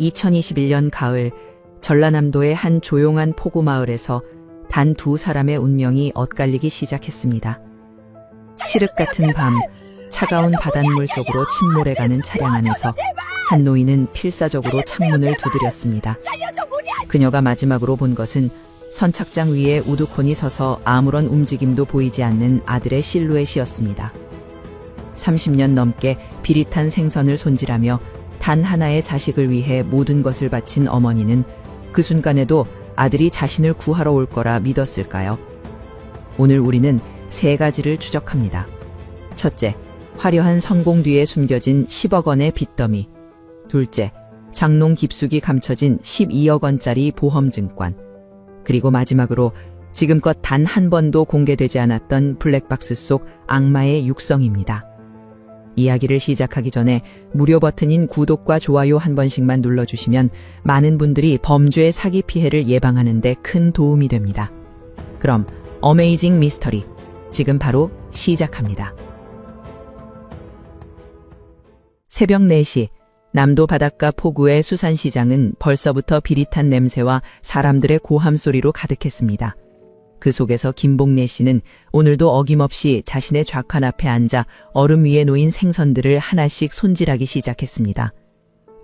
(2021년) 가을, 전라남도의 한 조용한 포구 마을에서 단 두 사람의 운명이 엇갈리기 시작했습니다. 칠흑 같은 밤, 차가운 바닷물 속으로 침몰해가는 차량 안에서 한 노인은 필사적으로 창문을 두드렸습니다. 그녀가 마지막으로 본 것은 선착장 위에 우두커니 서서 아무런 움직임도 보이지 않는 아들의 실루엣이었습니다. 30년 넘게 비릿한 생선을 손질하며 단 하나의 자식을 위해 모든 것을 바친 어머니는 그 순간에도 아들이 자신을 구하러 올 거라 믿었을까요? 오늘 우리는 세 가지를 추적합니다. 첫째, 화려한 성공 뒤에 숨겨진 10억 원의 빚더미. 둘째, 장롱 깊숙이 감춰진 12억 원짜리 보험증권. 그리고 마지막으로 지금껏 단 한 번도 공개되지 않았던 블랙박스 속 악마의 육성입니다. 이야기를 시작하기 전에 무료 버튼인 구독과 좋아요 한 번씩만 눌러주시면 많은 분들이 범죄 사기 피해를 예방하는 데 큰 도움이 됩니다. 그럼 어메이징 미스터리 지금 바로 시작합니다. 새벽 4시 남도 바닷가 포구의 수산시장은 벌써부터 비릿한 냄새와 사람들의 고함 소리로 가득했습니다. 그 속에서 김복래 씨는 오늘도 어김없이 자신의 좌칸 앞에 앉아 얼음 위에 놓인 생선들을 하나씩 손질하기 시작했습니다.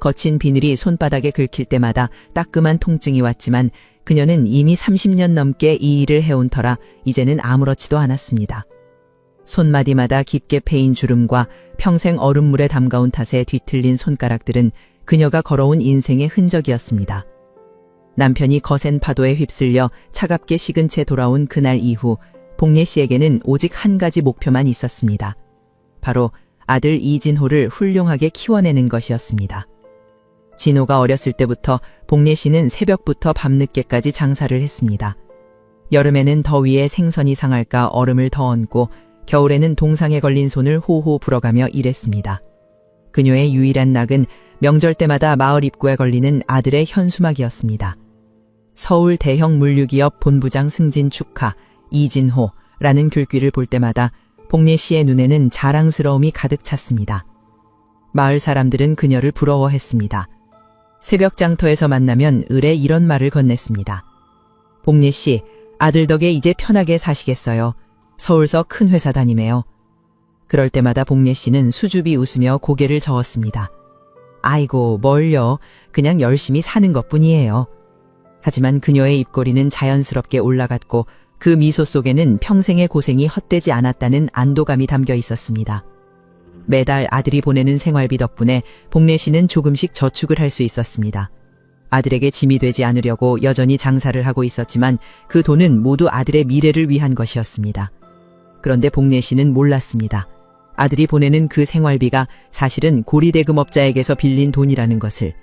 거친 비늘이 손바닥에 긁힐 때마다 따끔한 통증이 왔지만 그녀는 이미 30년 넘게 이 일을 해온 터라 이제는 아무렇지도 않았습니다. 손마디마다 깊게 패인 주름과 평생 얼음물에 담가온 탓에 뒤틀린 손가락들은 그녀가 걸어온 인생의 흔적이었습니다. 남편이 거센 파도에 휩쓸려 차갑게 식은 채 돌아온 그날 이후 복래 씨에게는 오직 한 가지 목표만 있었습니다. 바로 아들 이진호를 훌륭하게 키워내는 것이었습니다. 진호가 어렸을 때부터 복래 씨는 새벽부터 밤늦게까지 장사를 했습니다. 여름에는 더위에 생선이 상할까 얼음을 더 얹고 겨울에는 동상에 걸린 손을 호호 불어가며 일했습니다. 그녀의 유일한 낙은 명절 때마다 마을 입구에 걸리는 아들의 현수막이었습니다. 서울 대형 물류기업 본부장 승진 축하, 이진호라는 글귀를 볼 때마다 복래 씨의 눈에는 자랑스러움이 가득 찼습니다. 마을 사람들은 그녀를 부러워했습니다. 새벽 장터에서 만나면 을에 이런 말을 건넸습니다. 복래 씨, 아들 덕에 이제 편하게 사시겠어요. 서울서 큰 회사 다니매요. 그럴 때마다 복래 씨는 수줍이 웃으며 고개를 저었습니다. 아이고, 뭘요. 그냥 열심히 사는 것뿐이에요. 하지만 그녀의 입꼬리는 자연스럽게 올라갔고 그 미소 속에는 평생의 고생이 헛되지 않았다는 안도감이 담겨 있었습니다. 매달 아들이 보내는 생활비 덕분에 복래 씨는 조금씩 저축을 할 수 있었습니다. 아들에게 짐이 되지 않으려고 여전히 장사를 하고 있었지만 그 돈은 모두 아들의 미래를 위한 것이었습니다. 그런데 복래 씨는 몰랐습니다. 아들이 보내는 그 생활비가 사실은 고리대금업자에게서 빌린 돈이라는 것을,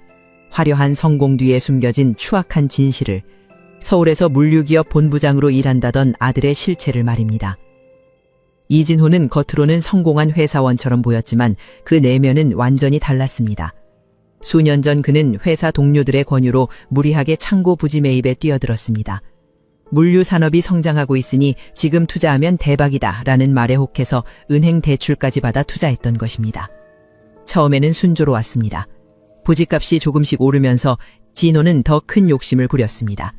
화려한 성공 뒤에 숨겨진 추악한 진실을, 서울에서 물류기업 본부장으로 일한다던 아들의 실체를 말입니다. 이진호는 겉으로는 성공한 회사원처럼 보였지만 그 내면은 완전히 달랐습니다. 수년 전 그는 회사 동료들의 권유로 무리하게 창고 부지 매입에 뛰어들었습니다. 물류 산업이 성장하고 있으니 지금 투자하면 대박이다 라는 말에 혹해서 은행 대출까지 받아 투자했던 것입니다. 처음에는 순조로웠습니다. 부지값이 조금씩 오르면서 진호는 더 큰 욕심을 부렸습니다.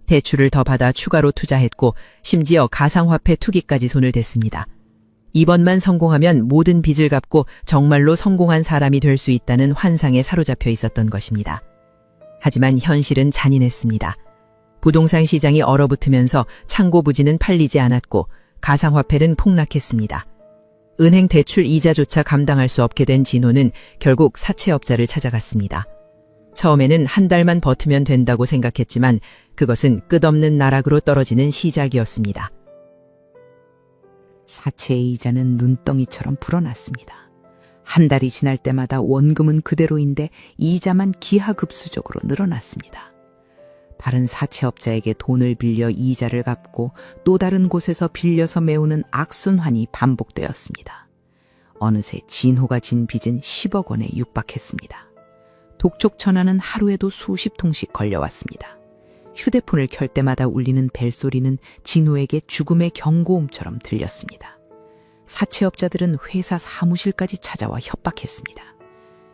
대출을 더 받아 추가로 투자했고 심지어 가상화폐 투기까지 손을 댔습니다. 이번만 성공하면 모든 빚을 갚고 정말로 성공한 사람이 될 수 있다는 환상에 사로잡혀 있었던 것입니다. 하지만 현실은 잔인했습니다. 부동산 시장이 얼어붙으면서 창고 부지는 팔리지 않았고 가상화폐는 폭락했습니다. 은행 대출 이자조차 감당할 수 없게 된 진호는 결국 사채업자를 찾아갔습니다. 처음에는 한 달만 버티면 된다고 생각했지만 그것은 끝없는 나락으로 떨어지는 시작이었습니다. 사채의 이자는 눈덩이처럼 불어났습니다. 한 달이 지날 때마다 원금은 그대로인데 이자만 기하급수적으로 늘어났습니다. 다른 사채업자에게 돈을 빌려 이자를 갚고 또 다른 곳에서 빌려서 메우는 악순환이 반복되었습니다. 어느새 진호가 진 빚은 10억 원에 육박했습니다. 독촉 전화는 하루에도 수십 통씩 걸려왔습니다. 휴대폰을 켤 때마다 울리는 벨소리는 진호에게 죽음의 경고음처럼 들렸습니다. 사채업자들은 회사 사무실까지 찾아와 협박했습니다.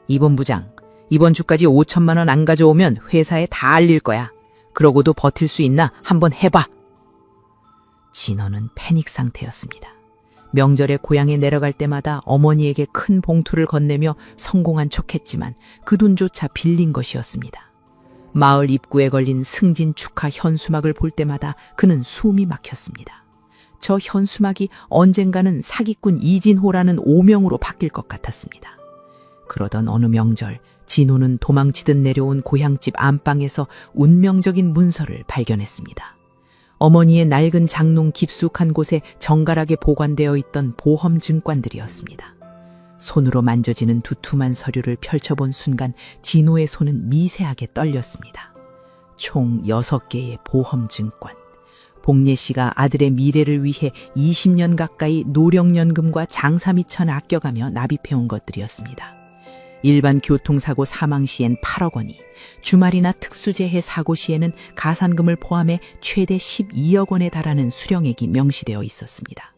이번 부장, 이번 주까지 5천만 원 안 가져오면 회사에 다 알릴 거야. 그러고도 버틸 수 있나? 한번 해봐. 진호는 패닉 상태였습니다. 명절에 고향에 내려갈 때마다 어머니에게 큰 봉투를 건네며 성공한 척했지만 그 돈조차 빌린 것이었습니다. 마을 입구에 걸린 승진 축하 현수막을 볼 때마다 그는 숨이 막혔습니다. 저 현수막이 언젠가는 사기꾼 이진호라는 오명으로 바뀔 것 같았습니다. 그러던 어느 명절, 진호는 도망치듯 내려온 고향집 안방에서 운명적인 문서를 발견했습니다. 어머니의 낡은 장롱 깊숙한 곳에 정갈하게 보관되어 있던 보험증권들이었습니다. 손으로 만져지는 두툼한 서류를 펼쳐본 순간 진호의 손은 미세하게 떨렸습니다. 총 6개의 보험증권. 복례 씨가 아들의 미래를 위해 20년 가까이 노령연금과 장사미천 아껴가며 납입해온 것들이었습니다. 일반 교통사고 사망 시엔 8억 원이, 주말이나 특수재해 사고 시에는 가산금을 포함해 최대 12억 원에 달하는 수령액이 명시되어 있었습니다.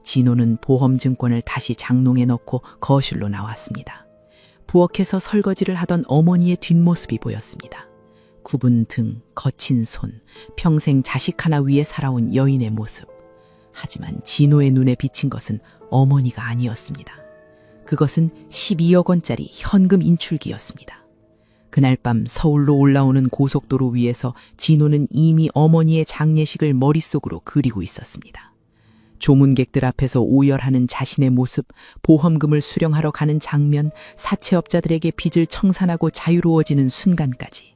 진호는 보험증권을 다시 장롱에 넣고 거실로 나왔습니다. 부엌에서 설거지를 하던 어머니의 뒷모습이 보였습니다. 굽은 등, 거친 손, 평생 자식 하나 위에 살아온 여인의 모습. 하지만 진호의 눈에 비친 것은 어머니가 아니었습니다. 그것은 12억 원짜리 현금 인출기였습니다. 그날 밤 서울로 올라오는 고속도로 위에서 진호는 이미 어머니의 장례식을 머릿속으로 그리고 있었습니다. 조문객들 앞에서 오열하는 자신의 모습, 보험금을 수령하러 가는 장면, 사채업자들에게 빚을 청산하고 자유로워지는 순간까지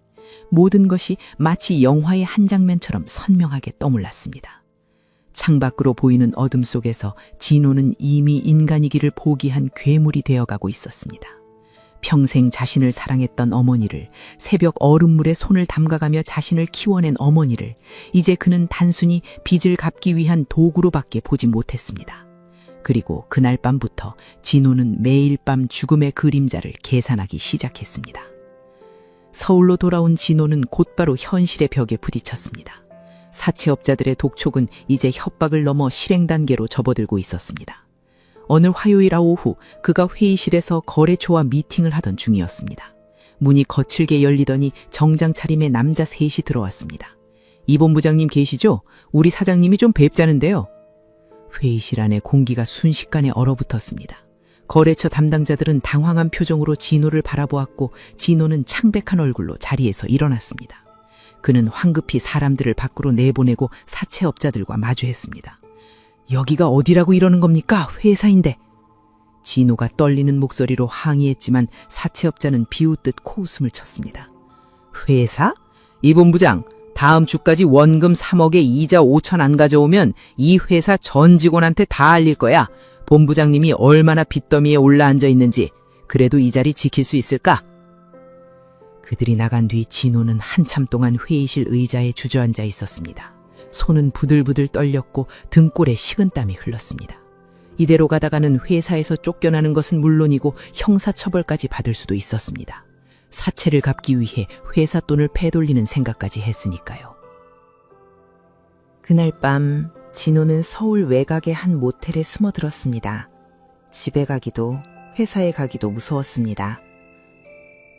모든 것이 마치 영화의 한 장면처럼 선명하게 떠올랐습니다. 창밖으로 보이는 어둠 속에서 진호는 이미 인간이기를 포기한 괴물이 되어가고 있었습니다. 평생 자신을 사랑했던 어머니를, 새벽 얼음물에 손을 담가가며 자신을 키워낸 어머니를 이제 그는 단순히 빚을 갚기 위한 도구로밖에 보지 못했습니다. 그리고 그날 밤부터 진호는 매일 밤 죽음의 그림자를 계산하기 시작했습니다. 서울로 돌아온 진호는 곧바로 현실의 벽에 부딪혔습니다. 사채업자들의 독촉은 이제 협박을 넘어 실행 단계로 접어들고 있었습니다. 어느 화요일 오후 그가 회의실에서 거래처와 미팅을 하던 중이었습니다. 문이 거칠게 열리더니 정장 차림의 남자 셋이 들어왔습니다. 이 본부장님 계시죠? 우리 사장님이 좀 뵙자는데요. 회의실 안에 공기가 순식간에 얼어붙었습니다. 거래처 담당자들은 당황한 표정으로 진호를 바라보았고 진호는 창백한 얼굴로 자리에서 일어났습니다. 그는 황급히 사람들을 밖으로 내보내고 사채업자들과 마주했습니다. 여기가 어디라고 이러는 겁니까? 회사인데. 진호가 떨리는 목소리로 항의했지만 사채업자는 비웃듯 코웃음을 쳤습니다. 회사? 이 본부장, 다음 주까지 원금 3억에 이자 5천 안 가져오면 이 회사 전 직원한테 다 알릴 거야. 본부장님이 얼마나 빚더미에 올라앉아 있는지. 그래도 이 자리 지킬 수 있을까? 그들이 나간 뒤 진호는 한참 동안 회의실 의자에 주저앉아 있었습니다. 손은 부들부들 떨렸고 등골에 식은땀이 흘렀습니다. 이대로 가다가는 회사에서 쫓겨나는 것은 물론이고 형사처벌까지 받을 수도 있었습니다. 사채를 갚기 위해 회사 돈을 패돌리는 생각까지 했으니까요. 그날 밤 진호는 서울 외곽의 한 모텔에 숨어들었습니다. 집에 가기도 회사에 가기도 무서웠습니다.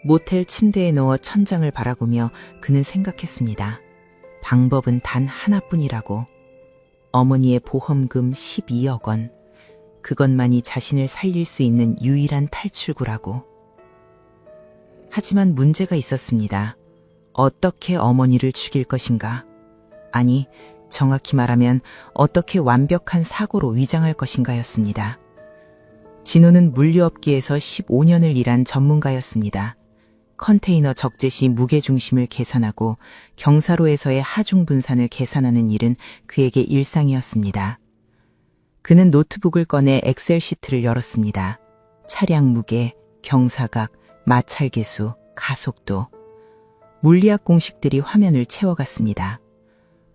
모텔 침대에 누워 천장을 바라보며 그는 생각했습니다. 방법은 단 하나뿐이라고. 어머니의 보험금 12억 원. 그것만이 자신을 살릴 수 있는 유일한 탈출구라고. 하지만 문제가 있었습니다. 어떻게 어머니를 죽일 것인가? 아니, 정확히 말하면 어떻게 완벽한 사고로 위장할 것인가였습니다. 진호는 물류업계에서 15년을 일한 전문가였습니다. 컨테이너 적재 시 무게중심을 계산하고 경사로에서의 하중 분산을 계산하는 일은 그에게 일상이었습니다. 그는 노트북을 꺼내 엑셀 시트를 열었습니다. 차량 무게, 경사각, 마찰계수, 가속도. 물리학 공식들이 화면을 채워갔습니다.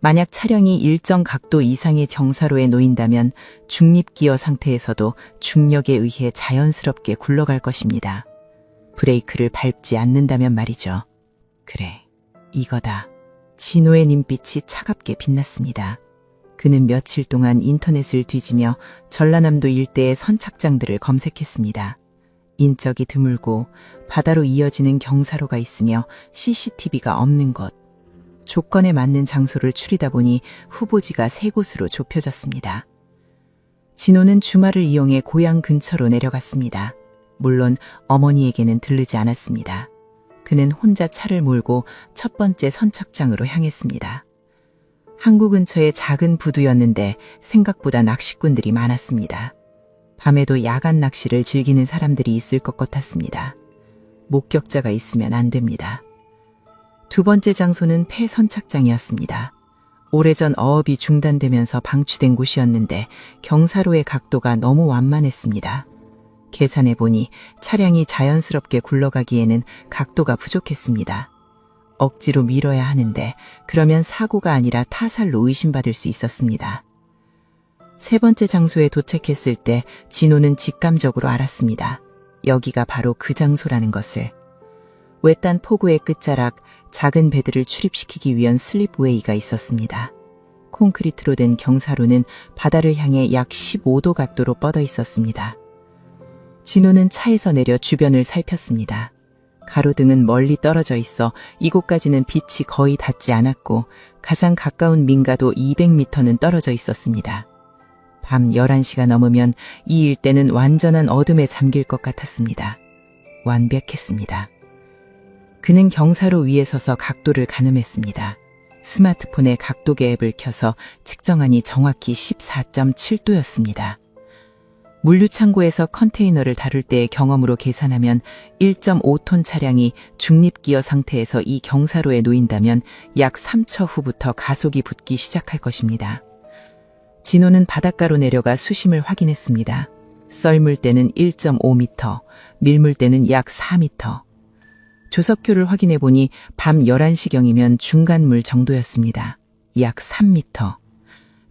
만약 차량이 일정 각도 이상의 경사로에 놓인다면 중립기어 상태에서도 중력에 의해 자연스럽게 굴러갈 것입니다. 브레이크를 밟지 않는다면 말이죠. 그래, 이거다. 진호의 눈빛이 차갑게 빛났습니다. 그는 며칠 동안 인터넷을 뒤지며 전라남도 일대의 선착장들을 검색했습니다. 인적이 드물고 바다로 이어지는 경사로가 있으며 CCTV가 없는 곳. 조건에 맞는 장소를 추리다 보니 후보지가 3곳으로 좁혀졌습니다. 진호는 주말을 이용해 고향 근처로 내려갔습니다. 물론 어머니에게는 들르지 않았습니다. 그는 혼자 차를 몰고 첫 번째 선착장으로 향했습니다. 항구 근처의 작은 부두였는데 생각보다 낚시꾼들이 많았습니다. 밤에도 야간 낚시를 즐기는 사람들이 있을 것 같았습니다. 목격자가 있으면 안 됩니다. 두 번째 장소는 폐선착장이었습니다. 오래전 어업이 중단되면서 방치된 곳이었는데 경사로의 각도가 너무 완만했습니다. 계산해보니 차량이 자연스럽게 굴러가기에는 각도가 부족했습니다. 억지로 밀어야 하는데 그러면 사고가 아니라 타살로 의심받을 수 있었습니다. 세 번째 장소에 도착했을 때 진호는 직감적으로 알았습니다. 여기가 바로 그 장소라는 것을. 외딴 포구의 끝자락 작은 배들을 출입시키기 위한 슬립웨이가 있었습니다. 콘크리트로 된 경사로는 바다를 향해 약 15도 각도로 뻗어 있었습니다. 진호는 차에서 내려 주변을 살폈습니다. 가로등은 멀리 떨어져 있어 이곳까지는 빛이 거의 닿지 않았고 가장 가까운 민가도 200m는 떨어져 있었습니다. 밤 11시가 넘으면 이 일대는 완전한 어둠에 잠길 것 같았습니다. 완벽했습니다. 그는 경사로 위에 서서 각도를 가늠했습니다. 스마트폰의 각도계 앱을 켜서 측정하니 정확히 14.7도였습니다. 물류창고에서 컨테이너를 다룰 때의 경험으로 계산하면 1.5톤 차량이 중립기어 상태에서 이 경사로에 놓인다면 약 3초 후부터 가속이 붙기 시작할 것입니다. 진호는 바닷가로 내려가 수심을 확인했습니다. 썰물대는 1.5m, 밀물대는 약 4m. 조석표를 확인해 보니 밤 11시경이면 중간물 정도였습니다. 약 3m.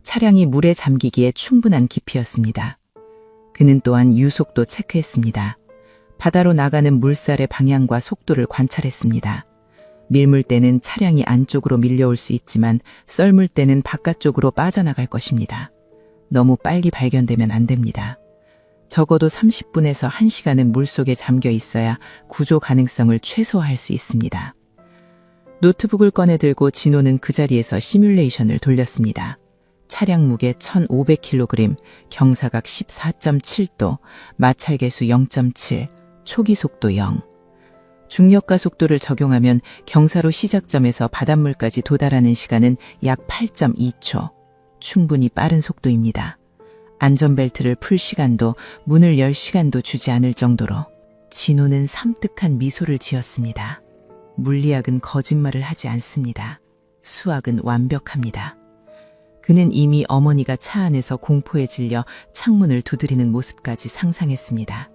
차량이 물에 잠기기에 충분한 깊이였습니다. 그는 또한 유속도 체크했습니다. 바다로 나가는 물살의 방향과 속도를 관찰했습니다. 밀물대는 차량이 안쪽으로 밀려올 수 있지만 썰물대는 바깥쪽으로 빠져나갈 것입니다. 너무 빨리 발견되면 안 됩니다. 적어도 30분에서 1시간은 물속에 잠겨 있어야 구조 가능성을 최소화할 수 있습니다. 노트북을 꺼내 들고 진호는 그 자리에서 시뮬레이션을 돌렸습니다. 차량 무게 1,500kg, 경사각 14.7도, 마찰계수 0.7, 초기 속도 0. 중력과 속도를 적용하면 경사로 시작점에서 바닷물까지 도달하는 시간은 약 8.2초. 충분히 빠른 속도입니다. 안전벨트를 풀 시간도 문을 열 시간도 주지 않을 정도로. 진호는 섬뜩한 미소를 지었습니다. 물리학은 거짓말을 하지 않습니다. 수학은 완벽합니다. 그는 이미 어머니가 차 안에서 공포에 질려 창문을 두드리는 모습까지 상상했습니다.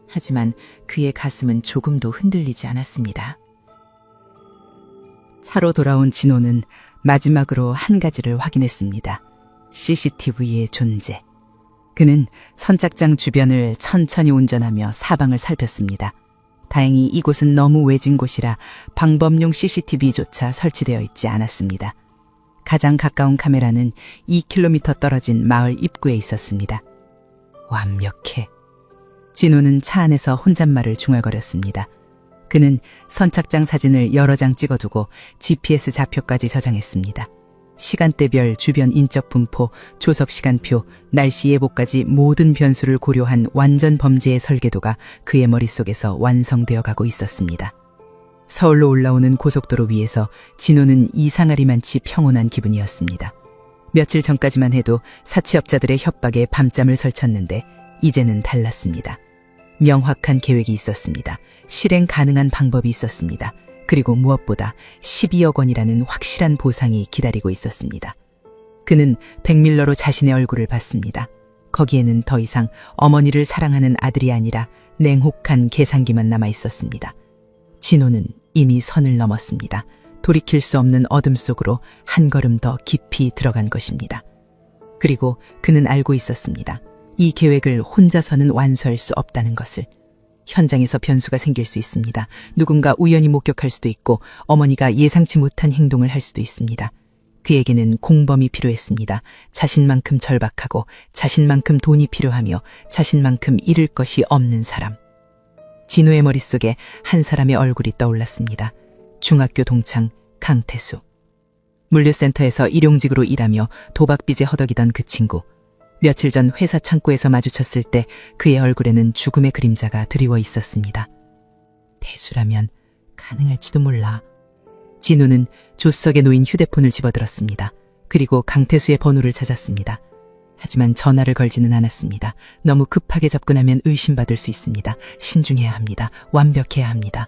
하지만 그의 가슴은 조금도 흔들리지 않았습니다. 차로 돌아온 진호는 마지막으로 한 가지를 확인했습니다. CCTV의 존재. 그는 선착장 주변을 천천히 운전하며 사방을 살폈습니다. 다행히 이곳은 너무 외진 곳이라 방범용 CCTV조차 설치되어 있지 않았습니다. 가장 가까운 카메라는 2km 떨어진 마을 입구에 있었습니다. 완벽해. 진호는 차 안에서 혼잣말을 중얼거렸습니다. 그는 선착장 사진을 여러 장 찍어두고 GPS 좌표까지 저장했습니다. 시간대별 주변 인적 분포, 조석 시간표, 날씨 예보까지 모든 변수를 고려한 완전 범죄의 설계도가 그의 머릿속에서 완성되어 가고 있었습니다. 서울로 올라오는 고속도로 위에서 진호는 이상하리만치 평온한 기분이었습니다. 며칠 전까지만 해도 사채업자들의 협박에 밤잠을 설쳤는데 이제는 달랐습니다. 명확한 계획이 있었습니다. 실행 가능한 방법이 있었습니다. 그리고 무엇보다 12억 원이라는 확실한 보상이 기다리고 있었습니다. 그는 백밀러로 자신의 얼굴을 봤습니다. 거기에는 더 이상 어머니를 사랑하는 아들이 아니라 냉혹한 계산기만 남아 있었습니다. 진호는 이미 선을 넘었습니다. 돌이킬 수 없는 어둠 속으로 한 걸음 더 깊이 들어간 것입니다. 그리고 그는 알고 있었습니다. 이 계획을 혼자서는 완수할 수 없다는 것을. 현장에서 변수가 생길 수 있습니다. 누군가 우연히 목격할 수도 있고 어머니가 예상치 못한 행동을 할 수도 있습니다. 그에게는 공범이 필요했습니다. 자신만큼 절박하고 자신만큼 돈이 필요하며 자신만큼 잃을 것이 없는 사람. 진호의 머릿속에 한 사람의 얼굴이 떠올랐습니다. 중학교 동창 강태수. 물류센터에서 일용직으로 일하며 도박빚에 허덕이던 그 친구. 며칠 전 회사 창고에서 마주쳤을 때 그의 얼굴에는 죽음의 그림자가 드리워 있었습니다. 태수라면 가능할지도 몰라. 진우는 조석에 놓인 휴대폰을 집어들었습니다. 그리고 강태수의 번호를 찾았습니다. 하지만 전화를 걸지는 않았습니다. 너무 급하게 접근하면 의심받을 수 있습니다. 신중해야 합니다. 완벽해야 합니다.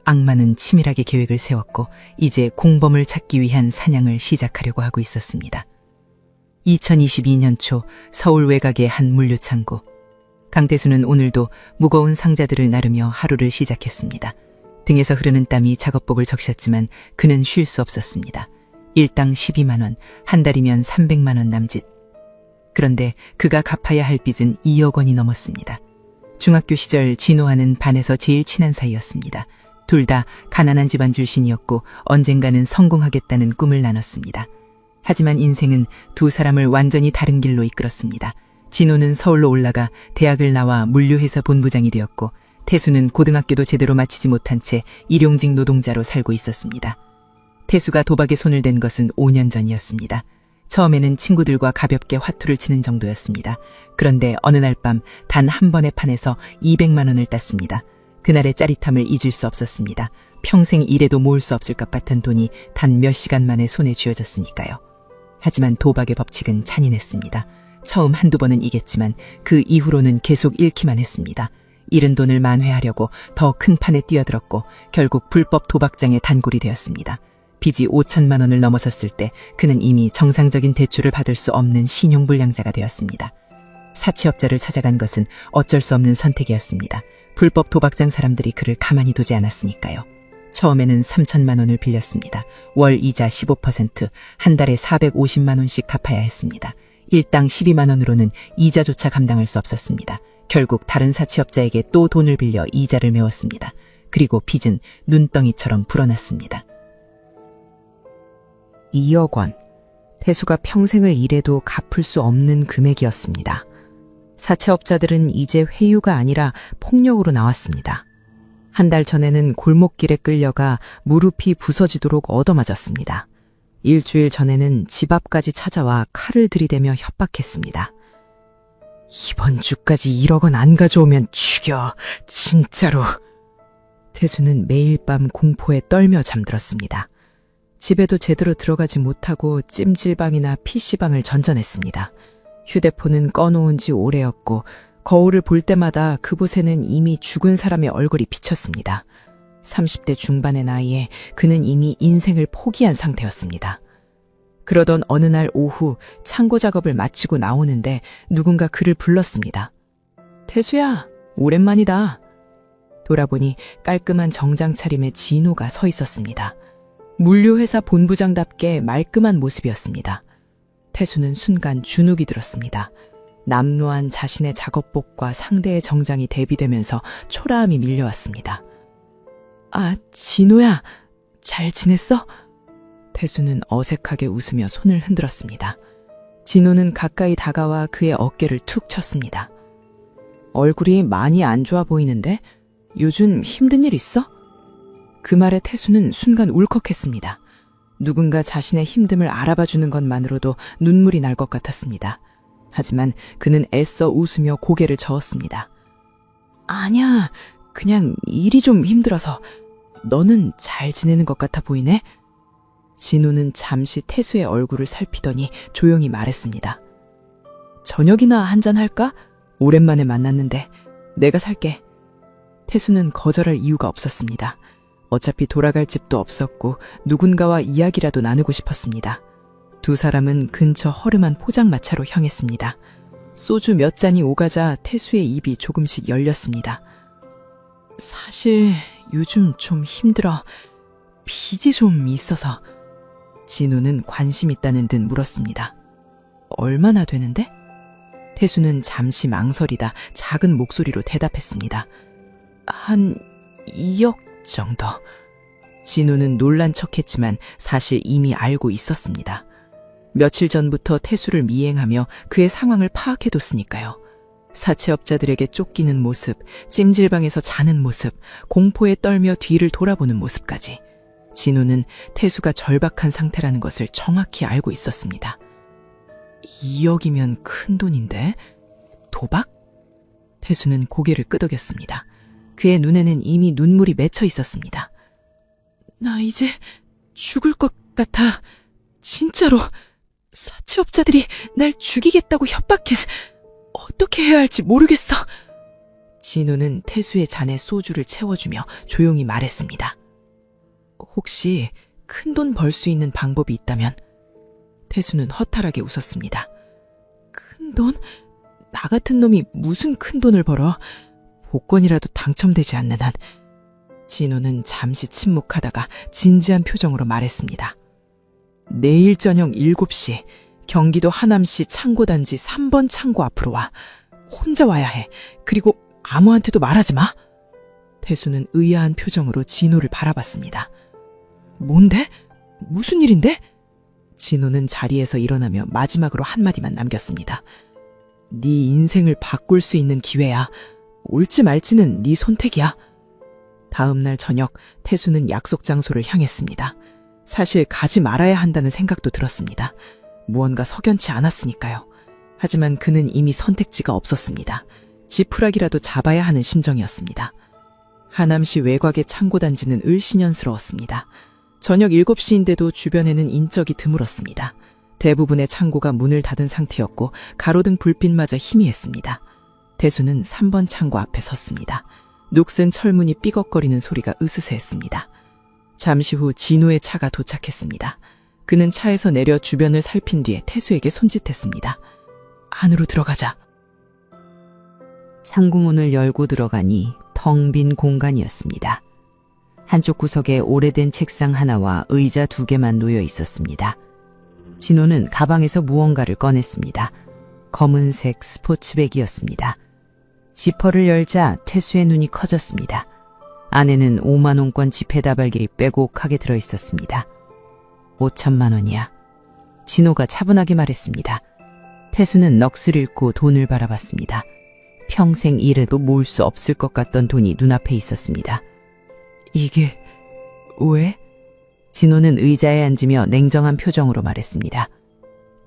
악마는 치밀하게 계획을 세웠고 이제 공범을 찾기 위한 사냥을 시작하려고 하고 있었습니다. 2022년 초 서울 외곽의 한 물류창고. 강태수는 오늘도 무거운 상자들을 나르며 하루를 시작했습니다. 등에서 흐르는 땀이 작업복을 적셨지만 그는 쉴 수 없었습니다. 일당 12만 원, 한 달이면 300만 원 남짓. 그런데 그가 갚아야 할 빚은 2억 원이 넘었습니다. 중학교 시절 진호와는 반에서 제일 친한 사이였습니다. 둘 다 가난한 집안 출신이었고 언젠가는 성공하겠다는 꿈을 나눴습니다. 하지만 인생은 두 사람을 완전히 다른 길로 이끌었습니다. 진호는 서울로 올라가 대학을 나와 물류회사 본부장이 되었고 태수는 고등학교도 제대로 마치지 못한 채 일용직 노동자로 살고 있었습니다. 태수가 도박에 손을 댄 것은 5년 전이었습니다. 처음에는 친구들과 가볍게 화투를 치는 정도였습니다. 그런데 어느 날 밤 단 한 번의 판에서 200만 원을 땄습니다. 그날의 짜릿함을 잊을 수 없었습니다. 평생 일해도 모을 수 없을 것 같은 돈이 단 몇 시간 만에 손에 쥐어졌으니까요. 하지만 도박의 법칙은 잔인했습니다. 처음 한두 번은 이겼지만 그 이후로는 계속 잃기만 했습니다. 잃은 돈을 만회하려고 더 큰 판에 뛰어들었고 결국 불법 도박장의 단골이 되었습니다. 빚이 5천만 원을 넘어섰을 때 그는 이미 정상적인 대출을 받을 수 없는 신용불량자가 되었습니다. 사채업자를 찾아간 것은 어쩔 수 없는 선택이었습니다. 불법 도박장 사람들이 그를 가만히 두지 않았으니까요. 처음에는 3천만 원을 빌렸습니다. 월 이자 15%, 한 달에 450만 원씩 갚아야 했습니다. 일당 12만 원으로는 이자조차 감당할 수 없었습니다. 결국 다른 사채업자에게 또 돈을 빌려 이자를 메웠습니다. 그리고 빚은 눈덩이처럼 불어났습니다. 2억 원. 태수가 평생을 일해도 갚을 수 없는 금액이었습니다. 사채업자들은 이제 회유가 아니라 폭력으로 나왔습니다. 한 달 전에는 골목길에 끌려가 무릎이 부서지도록 얻어맞았습니다. 일주일 전에는 집 앞까지 찾아와 칼을 들이대며 협박했습니다. 이번 주까지 1억 원 안 가져오면 죽여, 진짜로. 태수는 매일 밤 공포에 떨며 잠들었습니다. 집에도 제대로 들어가지 못하고 찜질방이나 PC방을 전전했습니다. 휴대폰은 꺼놓은 지 오래였고 거울을 볼 때마다 그곳에는 이미 죽은 사람의 얼굴이 비쳤습니다. 30대 중반의 나이에 그는 이미 인생을 포기한 상태였습니다. 그러던 어느 날 오후 창고 작업을 마치고 나오는데 누군가 그를 불렀습니다. 태수야, 오랜만이다. 돌아보니 깔끔한 정장 차림의 진호가 서 있었습니다. 물류회사 본부장답게 말끔한 모습이었습니다. 태수는 순간 주눅이 들었습니다. 남루한 자신의 작업복과 상대의 정장이 대비되면서 초라함이 밀려왔습니다. 아, 진호야, 잘 지냈어? 태수는 어색하게 웃으며 손을 흔들었습니다. 진호는 가까이 다가와 그의 어깨를 툭 쳤습니다. 얼굴이 많이 안 좋아 보이는데 요즘 힘든 일 있어? 그 말에 태수는 순간 울컥했습니다. 누군가 자신의 힘듦을 알아봐주는 것만으로도 눈물이 날 것 같았습니다. 하지만 그는 애써 웃으며 고개를 저었습니다. 아니야, 그냥 일이 좀 힘들어서. 너는 잘 지내는 것 같아 보이네? 진우는 잠시 태수의 얼굴을 살피더니 조용히 말했습니다. 저녁이나 한잔 할까? 오랜만에 만났는데. 내가 살게. 태수는 거절할 이유가 없었습니다. 어차피 돌아갈 집도 없었고 누군가와 이야기라도 나누고 싶었습니다. 두 사람은 근처 허름한 포장마차로 향했습니다. 소주 몇 잔이 오가자 태수의 입이 조금씩 열렸습니다. 사실 요즘 좀 힘들어. 빚이 좀 있어서. 진우는 관심 있다는 듯 물었습니다. 얼마나 되는데? 태수는 잠시 망설이다 작은 목소리로 대답했습니다. 한 2억 정도. 진우는 놀란 척했지만 사실 이미 알고 있었습니다. 며칠 전부터 태수를 미행하며 그의 상황을 파악해뒀으니까요. 사채업자들에게 쫓기는 모습, 찜질방에서 자는 모습, 공포에 떨며 뒤를 돌아보는 모습까지. 진우는 태수가 절박한 상태라는 것을 정확히 알고 있었습니다. 2억이면 큰 돈인데? 도박? 태수는 고개를 끄덕였습니다. 그의 눈에는 이미 눈물이 맺혀 있었습니다. 나 이제 죽을 것 같아. 진짜로. 사채업자들이 날 죽이겠다고 협박해서 어떻게 해야 할지 모르겠어. 진우는 태수의 잔에 소주를 채워주며 조용히 말했습니다. 혹시 큰 돈 벌 수 있는 방법이 있다면? 태수는 허탈하게 웃었습니다. 큰 돈? 나 같은 놈이 무슨 큰 돈을 벌어? 복권이라도 당첨되지 않는 한. 진우는 잠시 침묵하다가 진지한 표정으로 말했습니다. 내일 저녁 7시 경기도 하남시 창고단지 3번 창고 앞으로 와. 혼자 와야 해. 그리고 아무한테도 말하지 마. 태수는 의아한 표정으로 진우를 바라봤습니다. 뭔데? 무슨 일인데? 진우는 자리에서 일어나며 마지막으로 한마디만 남겼습니다. 네 인생을 바꿀 수 있는 기회야. 올지 말지는 네 선택이야. 다음 날 저녁 태수는 약속 장소를 향했습니다. 사실 가지 말아야 한다는 생각도 들었습니다. 무언가 석연치 않았으니까요. 하지만 그는 이미 선택지가 없었습니다. 지푸라기라도 잡아야 하는 심정이었습니다. 하남시 외곽의 창고단지는 을씨년스러웠습니다. 저녁 7시인데도 주변에는 인적이 드물었습니다. 대부분의 창고가 문을 닫은 상태였고 가로등 불빛마저 희미했습니다. 태수는 3번 창고 앞에 섰습니다. 녹슨 철문이 삐걱거리는 소리가 으스스했습니다. 잠시 후 진우의 차가 도착했습니다. 그는 차에서 내려 주변을 살핀 뒤에 태수에게 손짓했습니다. 안으로 들어가자. 창구문을 열고 들어가니 텅 빈 공간이었습니다. 한쪽 구석에 오래된 책상 하나와 의자 2개만 놓여 있었습니다. 진호는 가방에서 무언가를 꺼냈습니다. 검은색 스포츠백이었습니다. 지퍼를 열자 태수의 눈이 커졌습니다. 안에는 5만 원권 지폐다발길이 빼곡하게 들어있었습니다. 5천만 원이야. 진호가 차분하게 말했습니다. 태수는 넋을 잃고 돈을 바라봤습니다. 평생 일해도 모을 수 없을 것 같던 돈이 눈앞에 있었습니다. 이게 왜? 진호는 의자에 앉으며 냉정한 표정으로 말했습니다.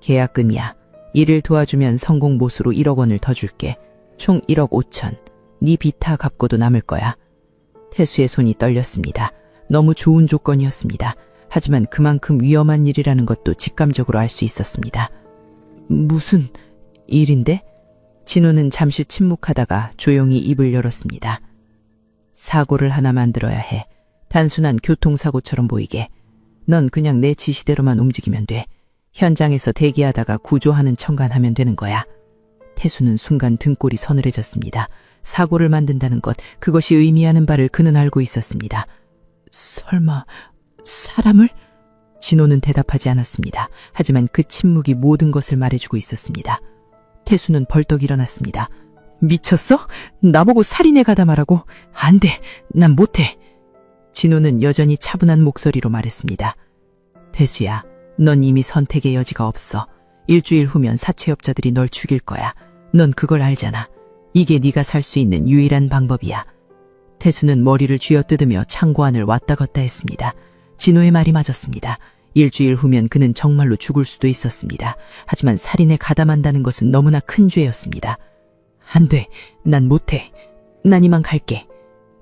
계약금이야. 일을 도와주면 성공 보수로 1억 원을 더 줄게. 총 1억 5천. 네 빚 다 갚고도 남을 거야. 태수의 손이 떨렸습니다. 너무 좋은 조건이었습니다. 하지만 그만큼 위험한 일이라는 것도 직감적으로 알 수 있었습니다. 무슨 일인데? 진호는 잠시 침묵하다가 조용히 입을 열었습니다. 사고를 하나 만들어야 해. 단순한 교통사고처럼 보이게. 넌 그냥 내 지시대로만 움직이면 돼. 현장에서 대기하다가 구조하는 척만 하면 되는 거야. 태수는 순간 등골이 서늘해졌습니다. 사고를 만든다는 것, 그것이 의미하는 바를 그는 알고 있었습니다. 설마 사람을? 진호는 대답하지 않았습니다. 하지만 그 침묵이 모든 것을 말해주고 있었습니다. 태수는 벌떡 일어났습니다. 미쳤어? 나보고 살인에 가담하라고? 안 돼. 난 못해. 진호는 여전히 차분한 목소리로 말했습니다. 태수야, 넌 이미 선택의 여지가 없어. 일주일 후면 사채업자들이 널 죽일 거야. 넌 그걸 알잖아. 이게 네가 살 수 있는 유일한 방법이야. 태수는 머리를 쥐어뜯으며 창고 안을 왔다 갔다 했습니다. 진호의 말이 맞았습니다. 일주일 후면 그는 정말로 죽을 수도 있었습니다. 하지만 살인에 가담한다는 것은 너무나 큰 죄였습니다. 안 돼. 난 못해. 난 이만 갈게.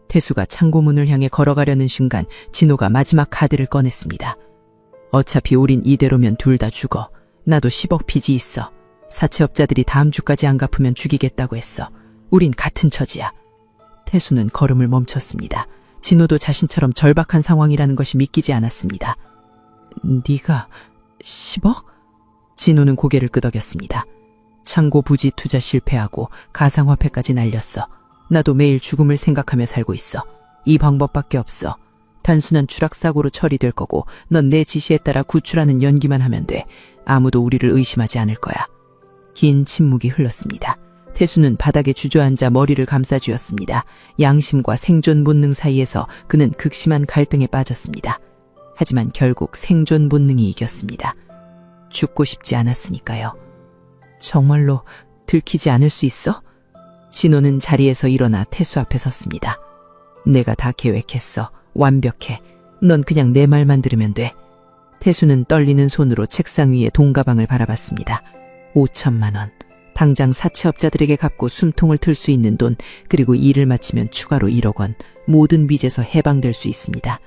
태수가 창고문을 향해 걸어가려는 순간 진호가 마지막 카드를 꺼냈습니다. 어차피 우린 이대로면 둘 다 죽어. 나도 10억 빚이 있어. 사채업자들이 다음 주까지 안 갚으면 죽이겠다고 했어. 우린 같은 처지야. 태수는 걸음을 멈췄습니다. 진호도 자신처럼 절박한 상황이라는 것이 믿기지 않았습니다. 네가 10억? 진호는 고개를 끄덕였습니다. 창고 부지 투자 실패하고 가상화폐까지 날렸어. 나도 매일 죽음을 생각하며 살고 있어. 이 방법밖에 없어. 단순한 추락사고로 처리될 거고 넌 내 지시에 따라 구출하는 연기만 하면 돼. 아무도 우리를 의심하지 않을 거야. 긴 침묵이 흘렀습니다. 태수는 바닥에 주저앉아 머리를 감싸쥐었습니다. 양심과 생존 본능 사이에서 그는 극심한 갈등에 빠졌습니다. 하지만 결국 생존 본능이 이겼습니다. 죽고 싶지 않았으니까요. 정말로 들키지 않을 수 있어? 진호는 자리에서 일어나 태수 앞에 섰습니다. 내가 다 계획했어. 완벽해. 넌 그냥 내 말만 들으면 돼. 태수는 떨리는 손으로 책상 위에 돈가방을 바라봤습니다. 5천만 원. 당장 사채업자들에게 갚고 숨통을 틀 수 있는 돈, 그리고 일을 마치면 추가로 1억 원. 모든 빚에서 해방될 수 있습니다.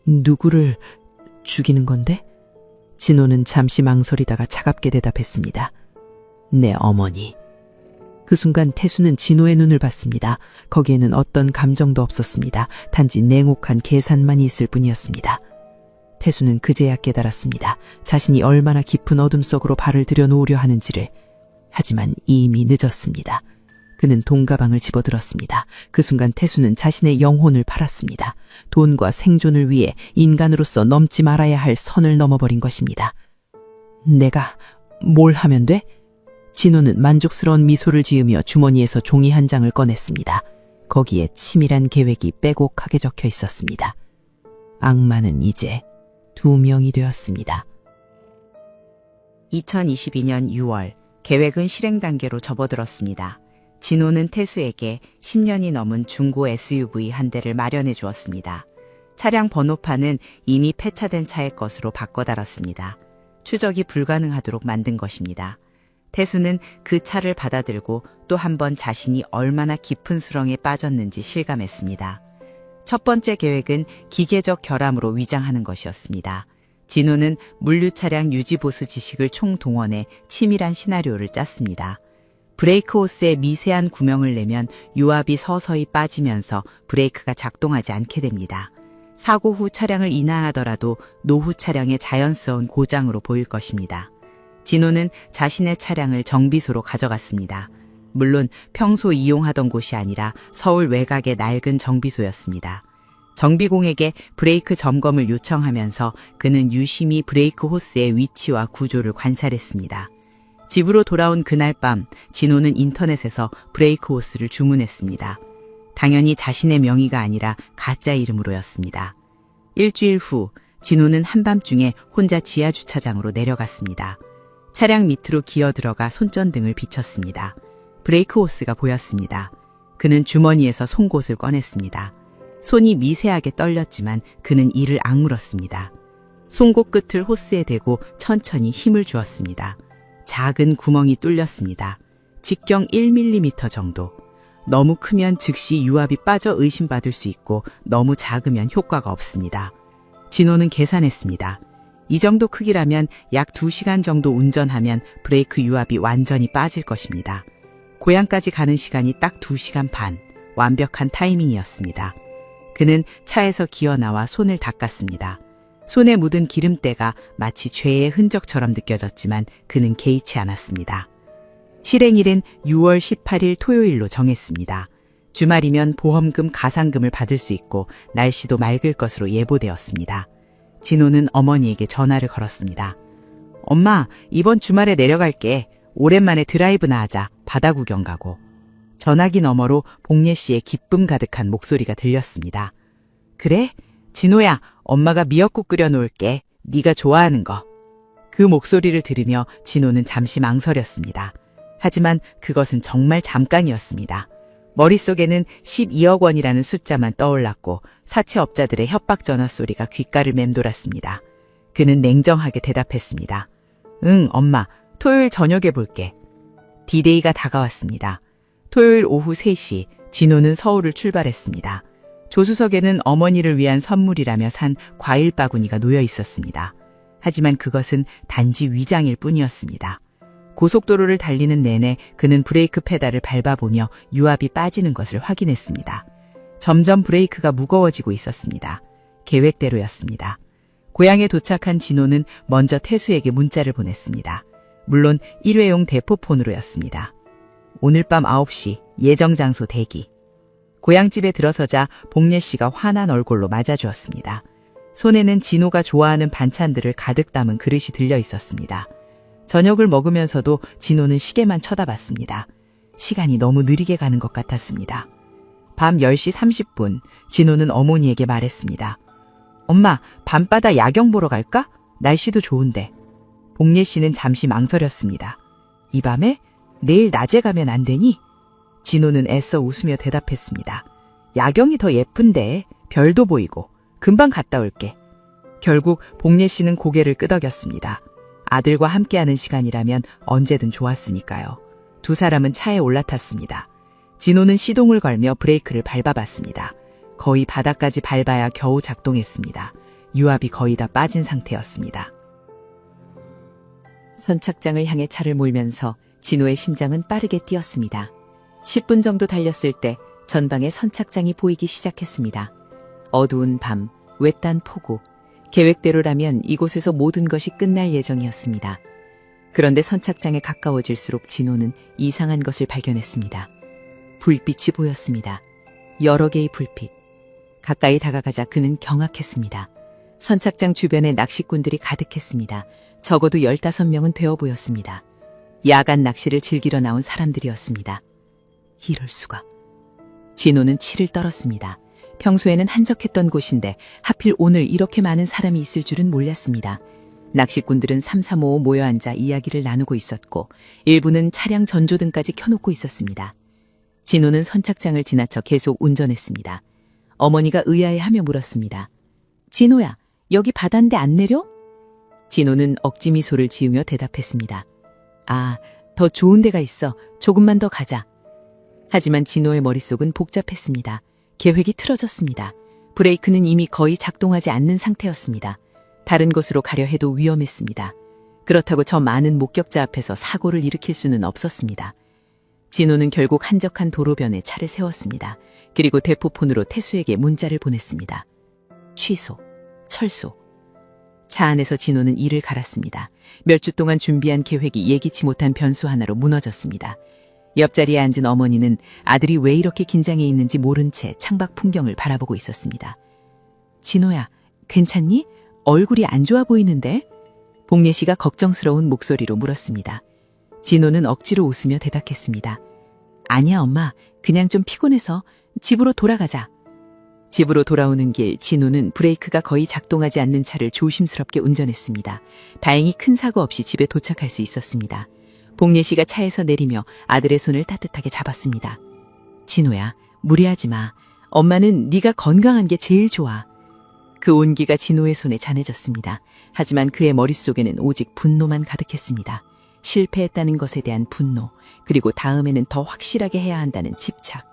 누구를 죽이는 건데? 진호는 잠시 망설이다가 차갑게 대답했습니다. 내 어머니. 그 순간 태수는 진호의 눈을 봤습니다. 거기에는 어떤 감정도 없었습니다. 단지 냉혹한 계산만 있을 뿐이었습니다. 태수는 그제야 깨달았습니다. 자신이 얼마나 깊은 어둠 속으로 발을 들여놓으려 하는지를. 하지만 이미 늦었습니다. 그는 돈가방을 집어들었습니다. 그 순간 태수는 자신의 영혼을 팔았습니다. 돈과 생존을 위해 인간으로서 넘지 말아야 할 선을 넘어버린 것입니다. 내가 뭘 하면 돼? 진호는 만족스러운 미소를 지으며 주머니에서 종이 한 장을 꺼냈습니다. 거기에 치밀한 계획이 빼곡하게 적혀 있었습니다. 악마는 이제 2명이 되었습니다. 2022년 6월, 계획은 실행 단계로 접어들었습니다. 진호는 태수에게 10년이 넘은 중고 SUV 한 대를 마련해 주었습니다. 차량 번호판은 이미 폐차된 차의 것으로 바꿔달았습니다. 추적이 불가능하도록 만든 것입니다. 태수는 그 차를 받아들고 또 한 번 자신이 얼마나 깊은 수렁에 빠졌는지 실감했습니다. 첫 번째 계획은 기계적 결함으로 위장하는 것이었습니다. 진호는 물류차량 유지보수 지식을 총동원해 치밀한 시나리오를 짰습니다. 브레이크 호스에 미세한 구멍을 내면 유압이 서서히 빠지면서 브레이크가 작동하지 않게 됩니다. 사고 후 차량을 인하하더라도 노후 차량의 자연스러운 고장으로 보일 것입니다. 진호는 자신의 차량을 정비소로 가져갔습니다. 물론 평소 이용하던 곳이 아니라 서울 외곽의 낡은 정비소였습니다. 정비공에게 브레이크 점검을 요청하면서 그는 유심히 브레이크 호스의 위치와 구조를 관찰했습니다. 집으로 돌아온 그날 밤, 진호는 인터넷에서 브레이크 호스를 주문했습니다. 당연히 자신의 명의가 아니라 가짜 이름으로였습니다. 일주일 후, 진호는 한밤중에 혼자 지하 주차장으로 내려갔습니다. 차량 밑으로 기어 들어가 손전등을 비췄습니다. 브레이크 호스가 보였습니다. 그는 주머니에서 송곳을 꺼냈습니다. 손이 미세하게 떨렸지만 그는 이를 악물었습니다. 송곳 끝을 호스에 대고 천천히 힘을 주었습니다. 작은 구멍이 뚫렸습니다. 직경 1mm 정도. 너무 크면 즉시 유압이 빠져 의심받을 수 있고 너무 작으면 효과가 없습니다. 진호는 계산했습니다. 이 정도 크기라면 약 2시간 정도 운전하면 브레이크 유압이 완전히 빠질 것입니다. 고향까지 가는 시간이 딱 2시간 반, 완벽한 타이밍이었습니다. 그는 차에서 기어 나와 손을 닦았습니다. 손에 묻은 기름때가 마치 죄의 흔적처럼 느껴졌지만 그는 개의치 않았습니다. 실행일은 6월 18일 토요일로 정했습니다. 주말이면 보험금 가상금을 받을 수 있고 날씨도 맑을 것으로 예보되었습니다. 진호는 어머니에게 전화를 걸었습니다. 엄마, 이번 주말에 내려갈게. 오랜만에 드라이브나 하자. 바다 구경 가고. 전화기 너머로 복례 씨의 기쁨 가득한 목소리가 들렸습니다. 그래? 진호야, 엄마가 미역국 끓여 놓을게. 네가 좋아하는 거. 그 목소리를 들으며 진호는 잠시 망설였습니다. 하지만 그것은 정말 잠깐이었습니다. 머릿속에는 12억 원이라는 숫자만 떠올랐고 사채업자들의 협박 전화 소리가 귓가를 맴돌았습니다. 그는 냉정하게 대답했습니다. 응, 엄마. 토요일 저녁에 볼게. 디데이가 다가왔습니다. 토요일 오후 3시, 진호는 서울을 출발했습니다. 조수석에는 어머니를 위한 선물이라며 산 과일 바구니가 놓여 있었습니다. 하지만 그것은 단지 위장일 뿐이었습니다. 고속도로를 달리는 내내 그는 브레이크 페달을 밟아보며 유압이 빠지는 것을 확인했습니다. 점점 브레이크가 무거워지고 있었습니다. 계획대로였습니다. 고향에 도착한 진호는 먼저 태수에게 문자를 보냈습니다. 물론 일회용 대포폰으로였습니다. 오늘 밤 9시 예정 장소 대기. 고향집에 들어서자 복례 씨가 환한 얼굴로 맞아주었습니다. 손에는 진호가 좋아하는 반찬들을 가득 담은 그릇이 들려 있었습니다. 저녁을 먹으면서도 진호는 시계만 쳐다봤습니다. 시간이 너무 느리게 가는 것 같았습니다. 밤 10시 30분, 진호는 어머니에게 말했습니다. 엄마, 밤바다 야경 보러 갈까? 날씨도 좋은데. 복례 씨는 잠시 망설였습니다. 이 밤에? 내일 낮에 가면 안 되니? 진호는 애써 웃으며 대답했습니다. 야경이 더 예쁜데, 별도 보이고, 금방 갔다 올게. 결국 복례 씨는 고개를 끄덕였습니다. 아들과 함께하는 시간이라면 언제든 좋았으니까요. 두 사람은 차에 올라탔습니다. 진호는 시동을 걸며 브레이크를 밟아봤습니다. 거의 바닥까지 밟아야 겨우 작동했습니다. 유압이 거의 다 빠진 상태였습니다. 선착장을 향해 차를 몰면서 진호의 심장은 빠르게 뛰었습니다. 10분 정도 달렸을 때 전방에 선착장이 보이기 시작했습니다. 어두운 밤, 외딴 폭우. 계획대로라면 이곳에서 모든 것이 끝날 예정이었습니다. 그런데 선착장에 가까워질수록 진호는 이상한 것을 발견했습니다. 불빛이 보였습니다. 여러 개의 불빛. 가까이 다가가자 그는 경악했습니다. 선착장 주변에 낚시꾼들이 가득했습니다. 적어도 15명은 되어 보였습니다. 야간 낚시를 즐기러 나온 사람들이었습니다. 이럴 수가. 진호는 치를 떨었습니다. 평소에는 한적했던 곳인데 하필 오늘 이렇게 많은 사람이 있을 줄은 몰랐습니다. 낚시꾼들은 삼삼오오 모여 앉아 이야기를 나누고 있었고 일부는 차량 전조등까지 켜놓고 있었습니다. 진호는 선착장을 지나쳐 계속 운전했습니다. 어머니가 의아해하며 물었습니다. 진호야, 여기 바다인데 안 내려? 진호는 억지 미소를 지으며 대답했습니다. 아, 더 좋은 데가 있어. 조금만 더 가자. 하지만 진호의 머릿속은 복잡했습니다. 계획이 틀어졌습니다. 브레이크는 이미 거의 작동하지 않는 상태였습니다. 다른 곳으로 가려 해도 위험했습니다. 그렇다고 저 많은 목격자 앞에서 사고를 일으킬 수는 없었습니다. 진호는 결국 한적한 도로변에 차를 세웠습니다. 그리고 대포폰으로 태수에게 문자를 보냈습니다. 취소, 철소. 차 안에서 진호는 이를 갈았습니다. 몇 주 동안 준비한 계획이 예기치 못한 변수 하나로 무너졌습니다. 옆자리에 앉은 어머니는 아들이 왜 이렇게 긴장해 있는지 모른 채 창밖 풍경을 바라보고 있었습니다. 진호야, 괜찮니? 얼굴이 안 좋아 보이는데? 복례 씨가 걱정스러운 목소리로 물었습니다. 진호는 억지로 웃으며 대답했습니다. 아니야, 엄마. 그냥 좀 피곤해서 집으로 돌아가자. 집으로 돌아오는 길 진호는 브레이크가 거의 작동하지 않는 차를 조심스럽게 운전했습니다. 다행히 큰 사고 없이 집에 도착할 수 있었습니다. 복례 씨가 차에서 내리며 아들의 손을 따뜻하게 잡았습니다. 진호야, 무리하지 마. 엄마는 네가 건강한 게 제일 좋아. 그 온기가 진호의 손에 잔해졌습니다. 하지만 그의 머릿속에는 오직 분노만 가득했습니다. 실패했다는 것에 대한 분노, 그리고 다음에는 더 확실하게 해야 한다는 집착.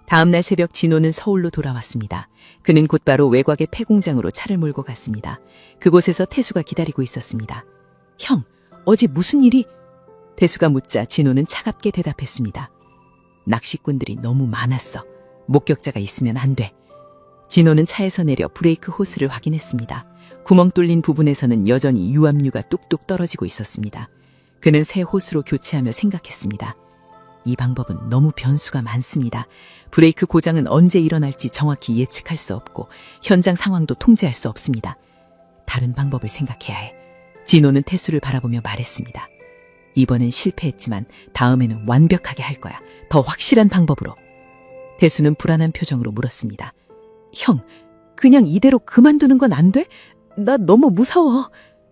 다음 날 새벽 진호는 서울로 돌아왔습니다. 그는 곧바로 외곽의 폐공장으로 차를 몰고 갔습니다. 그곳에서 태수가 기다리고 있었습니다. 형, 어제 무슨 일이? 태수가 묻자 진호는 차갑게 대답했습니다. 낚시꾼들이 너무 많았어. 목격자가 있으면 안 돼. 진호는 차에서 내려 브레이크 호스를 확인했습니다. 구멍 뚫린 부분에서는 여전히 유압류가 뚝뚝 떨어지고 있었습니다. 그는 새 호스로 교체하며 생각했습니다. 이 방법은 너무 변수가 많습니다. 브레이크 고장은 언제 일어날지 정확히 예측할 수 없고 현장 상황도 통제할 수 없습니다. 다른 방법을 생각해야 해. 진호는 태수를 바라보며 말했습니다. 이번엔 실패했지만 다음에는 완벽하게 할 거야. 더 확실한 방법으로. 태수는 불안한 표정으로 물었습니다. 형, 그냥 이대로 그만두는 건 안 돼? 나 너무 무서워.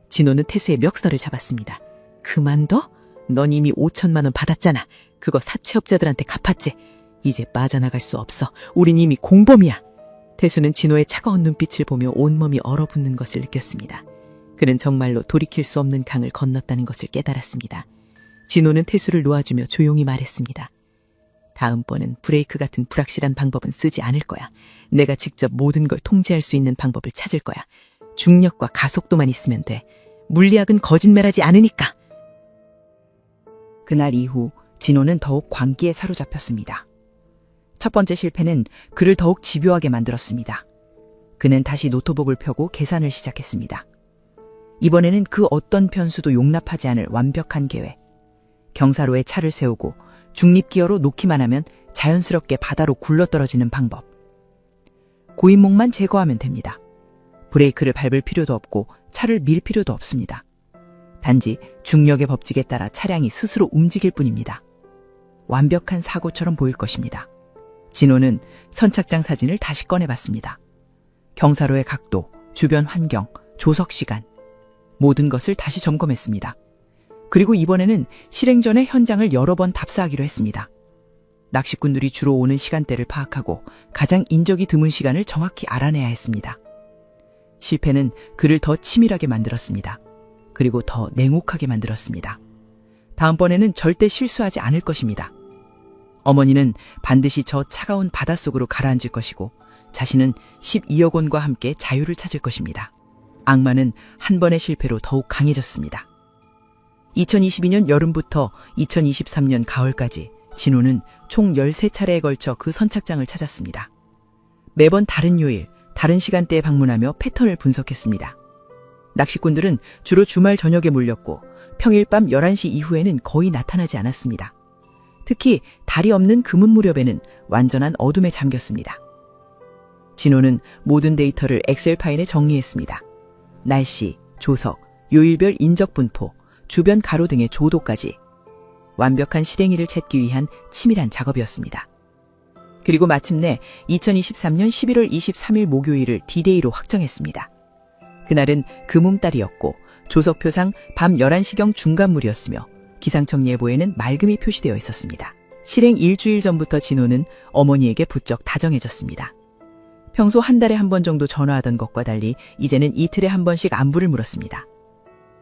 진호는 태수의 멱살을 잡았습니다. 그만둬? 넌 이미 5천만 원 받았잖아. 그거 사채업자들한테 갚았지. 이제 빠져나갈 수 없어. 우린 이미 공범이야. 태수는 진호의 차가운 눈빛을 보며 온몸이 얼어붙는 것을 느꼈습니다. 그는 정말로 돌이킬 수 없는 강을 건넜다는 것을 깨달았습니다. 진호는 태수를 놓아주며 조용히 말했습니다. 다음번은 브레이크 같은 불확실한 방법은 쓰지 않을 거야. 내가 직접 모든 걸 통제할 수 있는 방법을 찾을 거야. 중력과 가속도만 있으면 돼. 물리학은 거짓말하지 않으니까. 그날 이후 진호는 더욱 광기에 사로잡혔습니다. 첫 번째 실패는 그를 더욱 집요하게 만들었습니다. 그는 다시 노트북을 펴고 계산을 시작했습니다. 이번에는 그 어떤 변수도 용납하지 않을 완벽한 계획. 경사로에 차를 세우고 중립기어로 놓기만 하면 자연스럽게 바다로 굴러떨어지는 방법. 고인목만 제거하면 됩니다. 브레이크를 밟을 필요도 없고 차를 밀 필요도 없습니다. 단지 중력의 법칙에 따라 차량이 스스로 움직일 뿐입니다. 완벽한 사고처럼 보일 것입니다. 진호는 선착장 사진을 다시 꺼내봤습니다. 경사로의 각도, 주변 환경, 조석 시간, 모든 것을 다시 점검했습니다. 그리고 이번에는 실행 전에 현장을 여러 번 답사하기로 했습니다. 낚시꾼들이 주로 오는 시간대를 파악하고 가장 인적이 드문 시간을 정확히 알아내야 했습니다. 실패는 그를 더 치밀하게 만들었습니다. 그리고 더 냉혹하게 만들었습니다. 다음번에는 절대 실수하지 않을 것입니다. 어머니는 반드시 저 차가운 바닷속으로 가라앉을 것이고 자신은 12억 원과 함께 자유를 찾을 것입니다. 악마는 한 번의 실패로 더욱 강해졌습니다. 2022년 여름부터 2023년 가을까지 진호는 총 13차례에 걸쳐 그 선착장을 찾았습니다. 매번 다른 요일, 다른 시간대에 방문하며 패턴을 분석했습니다. 낚시꾼들은 주로 주말 저녁에 몰렸고 평일 밤 11시 이후에는 거의 나타나지 않았습니다. 특히 달이 없는 금은 무렵에는 완전한 어둠에 잠겼습니다. 진호는 모든 데이터를 엑셀 파일에 정리했습니다. 날씨, 조석, 요일별 인적 분포, 주변 가로 등의 조도까지 완벽한 실행일을 찾기 위한 치밀한 작업이었습니다. 그리고 마침내 2023년 11월 23일 목요일을 D-Day로 확정했습니다. 그날은 금음달이었고 조석표상 밤 11시경 중간물이었으며 기상청 예보에는 맑음이 표시되어 있었습니다. 실행 일주일 전부터 진호는 어머니에게 부쩍 다정해졌습니다. 평소 한 달에 한 번 정도 전화하던 것과 달리 이제는 이틀에 한 번씩 안부를 물었습니다.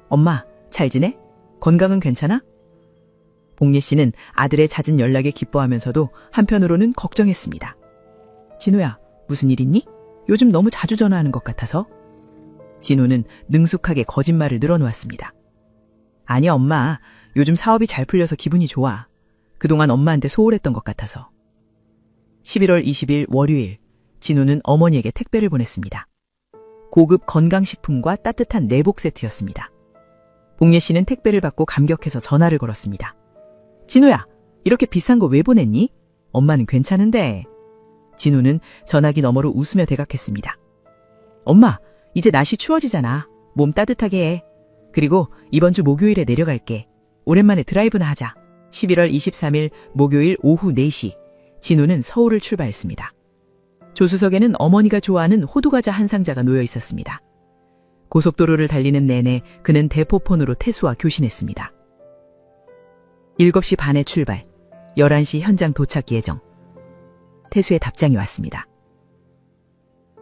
엄마, 잘 지내? 건강은 괜찮아? 복례 씨는 아들의 잦은 연락에 기뻐하면서도 한편으로는 걱정했습니다. 진호야, 무슨 일 있니? 요즘 너무 자주 전화하는 것 같아서. 진호는 능숙하게 거짓말을 늘어놓았습니다. 아니 엄마, 요즘 사업이 잘 풀려서 기분이 좋아. 그동안 엄마한테 소홀했던 것 같아서. 11월 20일 월요일, 진호는 어머니에게 택배를 보냈습니다. 고급 건강식품과 따뜻한 내복 세트였습니다. 복례 씨는 택배를 받고 감격해서 전화를 걸었습니다. 진호야, 이렇게 비싼 거 왜 보냈니? 엄마는 괜찮은데. 진호는 전화기 너머로 웃으며 대각했습니다. 엄마, 이제 날씨 추워지잖아. 몸 따뜻하게 해. 그리고 이번 주 목요일에 내려갈게. 오랜만에 드라이브나 하자. 11월 23일 목요일 오후 4시, 진호는 서울을 출발했습니다. 조수석에는 어머니가 좋아하는 호두과자 한 상자가 놓여 있었습니다. 고속도로를 달리는 내내 그는 대포폰으로 태수와 교신했습니다. 7시 반에 출발, 11시 현장 도착 예정. 태수의 답장이 왔습니다.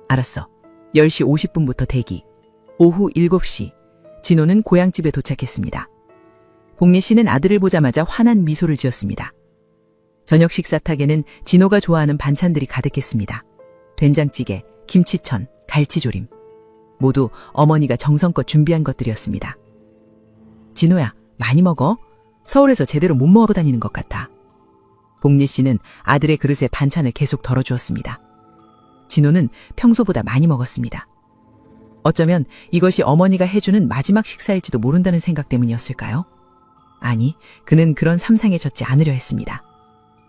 알았어. 10시 50분부터 대기. 오후 7시, 진호는 고향집에 도착했습니다. 복례 씨는 아들을 보자마자 환한 미소를 지었습니다. 저녁 식사탁에는 진호가 좋아하는 반찬들이 가득했습니다. 된장찌개, 김치천, 갈치조림. 모두 어머니가 정성껏 준비한 것들이었습니다. 진호야, 많이 먹어. 서울에서 제대로 못 먹어 다니는 것 같아. 복례 씨는 아들의 그릇에 반찬을 계속 덜어주었습니다. 진호는 평소보다 많이 먹었습니다. 어쩌면 이것이 어머니가 해주는 마지막 식사일지도 모른다는 생각 때문이었을까요? 아니, 그는 그런 삼상에 젖지 않으려 했습니다.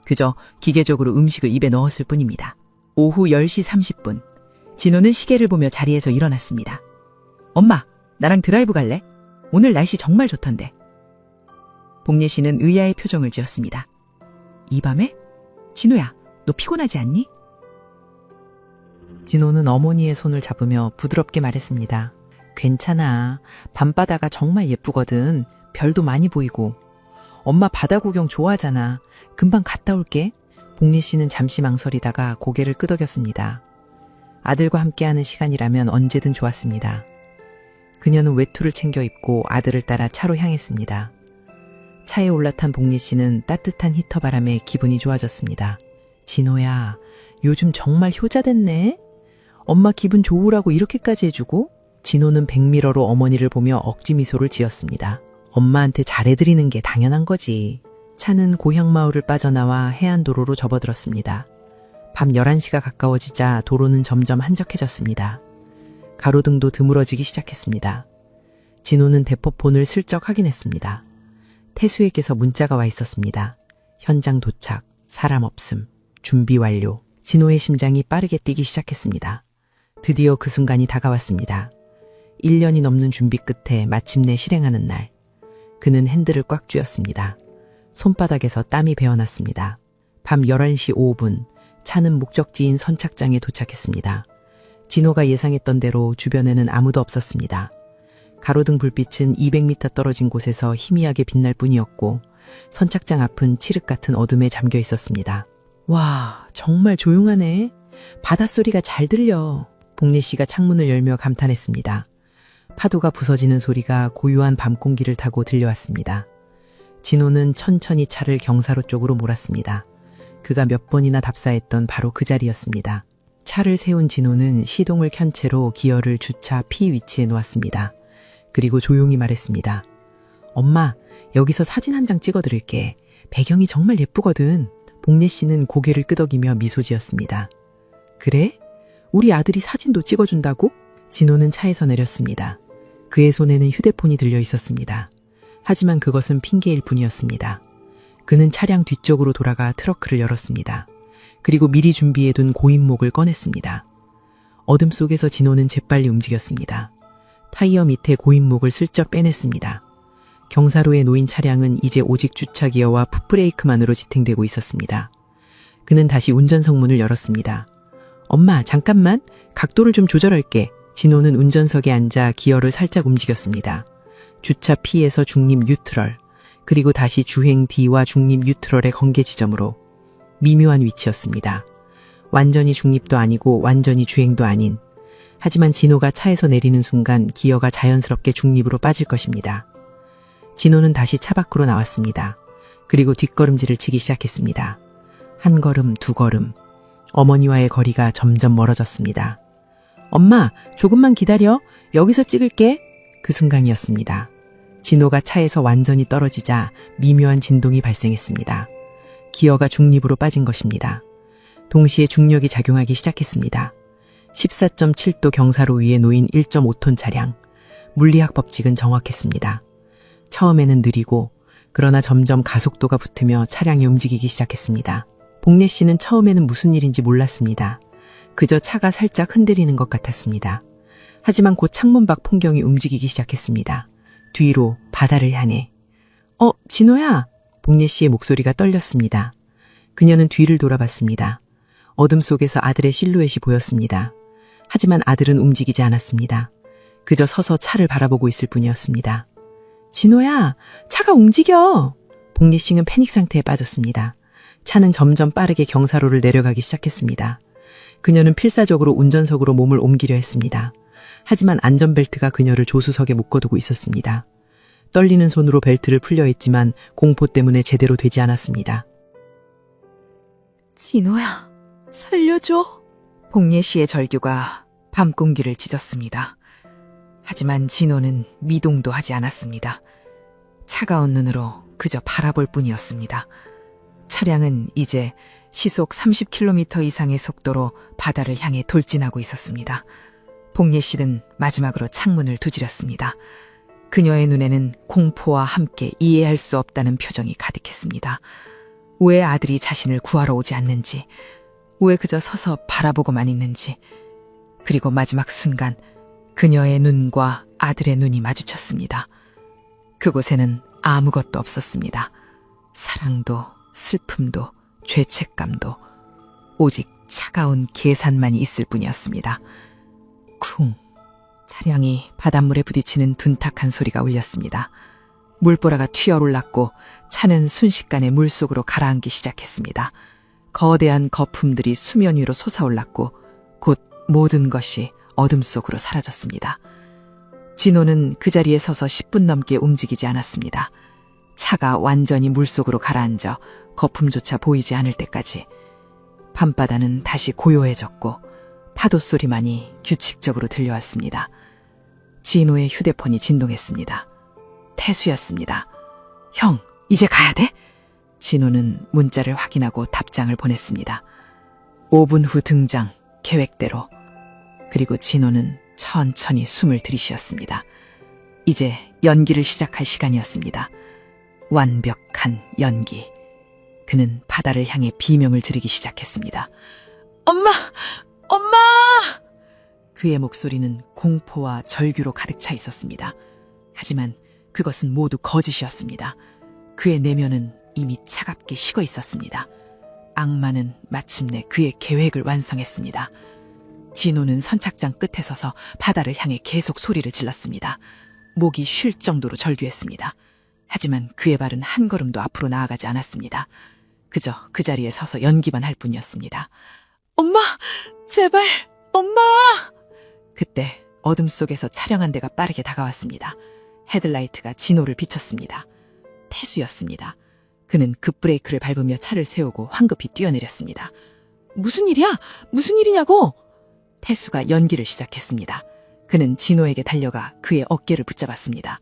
그저 기계적으로 음식을 입에 넣었을 뿐입니다. 오후 10시 30분, 진호는 시계를 보며 자리에서 일어났습니다. 엄마, 나랑 드라이브 갈래? 오늘 날씨 정말 좋던데. 복례 씨는 의아의 표정을 지었습니다. 이 밤에? 진호야, 너 피곤하지 않니? 진호는 어머니의 손을 잡으며 부드럽게 말했습니다. 괜찮아. 밤바다가 정말 예쁘거든. 별도 많이 보이고. 엄마 바다 구경 좋아하잖아. 금방 갔다 올게. 복례 씨는 잠시 망설이다가 고개를 끄덕였습니다. 아들과 함께하는 시간이라면 언제든 좋았습니다. 그녀는 외투를 챙겨 입고 아들을 따라 차로 향했습니다. 차에 올라탄 복례 씨는 따뜻한 히터 바람에 기분이 좋아졌습니다. 진호야, 요즘 정말 효자 됐네. 엄마 기분 좋으라고 이렇게까지 해주고. 진호는 백미러로 어머니를 보며 억지 미소를 지었습니다. 엄마한테 잘해드리는 게 당연한 거지. 차는 고향마을을 빠져나와 해안도로로 접어들었습니다. 밤 11시가 가까워지자 도로는 점점 한적해졌습니다. 가로등도 드물어지기 시작했습니다. 진호는 대포폰을 슬쩍 확인했습니다. 태수에게서 문자가 와 있었습니다. 현장 도착, 사람 없음, 준비 완료. 진호의 심장이 빠르게 뛰기 시작했습니다. 드디어 그 순간이 다가왔습니다. 1년이 넘는 준비 끝에 마침내 실행하는 날. 그는 핸들을 꽉 쥐었습니다. 손바닥에서 땀이 배어났습니다. 밤 11시 5분, 차는 목적지인 선착장에 도착했습니다. 진호가 예상했던 대로 주변에는 아무도 없었습니다. 가로등 불빛은 200m 떨어진 곳에서 희미하게 빛날 뿐이었고 선착장 앞은 칠흑 같은 어둠에 잠겨 있었습니다. 와, 정말 조용하네. 바닷소리가 잘 들려. 복례 씨가 창문을 열며 감탄했습니다. 파도가 부서지는 소리가 고요한 밤 공기를 타고 들려왔습니다. 진호는 천천히 차를 경사로 쪽으로 몰았습니다. 그가 몇 번이나 답사했던 바로 그 자리였습니다. 차를 세운 진호는 시동을 켠 채로 기어를 주차 P 위치에 놓았습니다. 그리고 조용히 말했습니다. 엄마, 여기서 사진 한 장 찍어드릴게. 배경이 정말 예쁘거든. 복례 씨는 고개를 끄덕이며 미소 지었습니다. 그래? 우리 아들이 사진도 찍어준다고? 진호는 차에서 내렸습니다. 그의 손에는 휴대폰이 들려 있었습니다. 하지만 그것은 핑계일 뿐이었습니다. 그는 차량 뒤쪽으로 돌아가 트렁크를 열었습니다. 그리고 미리 준비해둔 고인목을 꺼냈습니다. 어둠 속에서 진호는 재빨리 움직였습니다. 타이어 밑에 고인목을 슬쩍 빼냈습니다. 경사로에 놓인 차량은 이제 오직 주차기어와 풋브레이크만으로 지탱되고 있었습니다. 그는 다시 운전석 문을 열었습니다. 엄마, 잠깐만. 각도를 좀 조절할게. 진호는 운전석에 앉아 기어를 살짝 움직였습니다. 주차 P에서 중립 뉴트럴, 그리고 다시 주행 D와 중립 뉴트럴의 경계 지점으로 미묘한 위치였습니다. 완전히 중립도 아니고 완전히 주행도 아닌. 하지만 진호가 차에서 내리는 순간 기어가 자연스럽게 중립으로 빠질 것입니다. 진호는 다시 차 밖으로 나왔습니다. 그리고 뒷걸음질을 치기 시작했습니다. 한 걸음, 두 걸음. 어머니와의 거리가 점점 멀어졌습니다. 엄마, 조금만 기다려. 여기서 찍을게. 그 순간이었습니다. 진호가 차에서 완전히 떨어지자 미묘한 진동이 발생했습니다. 기어가 중립으로 빠진 것입니다. 동시에 중력이 작용하기 시작했습니다. 14.7도 경사로 위에 놓인 1.5톤 차량. 물리학 법칙은 정확했습니다. 처음에는 느리고 그러나 점점 가속도가 붙으며 차량이 움직이기 시작했습니다. 복례 씨는 처음에는 무슨 일인지 몰랐습니다. 그저 차가 살짝 흔들리는 것 같았습니다. 하지만 곧 창문 밖 풍경이 움직이기 시작했습니다. 뒤로, 바다를 향해. 진호야! 복례 씨의 목소리가 떨렸습니다. 그녀는 뒤를 돌아봤습니다. 어둠 속에서 아들의 실루엣이 보였습니다. 하지만 아들은 움직이지 않았습니다. 그저 서서 차를 바라보고 있을 뿐이었습니다. 진호야! 차가 움직여! 복례 씨는 패닉 상태에 빠졌습니다. 차는 점점 빠르게 경사로를 내려가기 시작했습니다. 그녀는 필사적으로 운전석으로 몸을 옮기려 했습니다. 하지만 안전벨트가 그녀를 조수석에 묶어두고 있었습니다. 떨리는 손으로 벨트를 풀려 했지만 공포 때문에 제대로 되지 않았습니다. 진호야, 살려줘. 복례 씨의 절규가 밤 공기를 찢었습니다. 하지만 진호는 미동도 하지 않았습니다. 차가운 눈으로 그저 바라볼 뿐이었습니다. 차량은 이제 시속 30km 이상의 속도로 바다를 향해 돌진하고 있었습니다. 복례 씨는 마지막으로 창문을 두드렸습니다. 그녀의 눈에는 공포와 함께 이해할 수 없다는 표정이 가득했습니다. 왜 아들이 자신을 구하러 오지 않는지, 왜 그저 서서 바라보고만 있는지, 그리고 마지막 순간 그녀의 눈과 아들의 눈이 마주쳤습니다. 그곳에는 아무것도 없었습니다. 사랑도, 슬픔도, 죄책감도, 오직 차가운 계산만이 있을 뿐이었습니다. 쿵! 차량이 바닷물에 부딪히는 둔탁한 소리가 울렸습니다. 물보라가 튀어올랐고 차는 순식간에 물속으로 가라앉기 시작했습니다. 거대한 거품들이 수면 위로 솟아올랐고 곧 모든 것이 어둠 속으로 사라졌습니다. 진호는 그 자리에 서서 10분 넘게 움직이지 않았습니다. 차가 완전히 물속으로 가라앉아 거품조차 보이지 않을 때까지. 밤바다는 다시 고요해졌고 파도 소리만이 규칙적으로 들려왔습니다. 진호의 휴대폰이 진동했습니다. 태수였습니다. 형, 이제 가야 돼? 진호는 문자를 확인하고 답장을 보냈습니다. 5분 후 등장, 계획대로. 그리고 진호는 천천히 숨을 들이쉬었습니다. 이제 연기를 시작할 시간이었습니다. 완벽한 연기. 그는 바다를 향해 비명을 지르기 시작했습니다. 엄마! 엄마! 그의 목소리는 공포와 절규로 가득 차 있었습니다. 하지만 그것은 모두 거짓이었습니다. 그의 내면은 이미 차갑게 식어 있었습니다. 악마는 마침내 그의 계획을 완성했습니다. 진호는 선착장 끝에 서서 바다를 향해 계속 소리를 질렀습니다. 목이 쉴 정도로 절규했습니다. 하지만 그의 발은 한 걸음도 앞으로 나아가지 않았습니다. 그저 그 자리에 서서 연기만 할 뿐이었습니다. 엄마! 제발! 엄마! 그때 어둠 속에서 차량 한 대가 빠르게 다가왔습니다. 헤드라이트가 진호를 비췄습니다. 태수였습니다. 그는 급브레이크를 밟으며 차를 세우고 황급히 뛰어내렸습니다. 무슨 일이야? 무슨 일이냐고? 태수가 연기를 시작했습니다. 그는 진호에게 달려가 그의 어깨를 붙잡았습니다.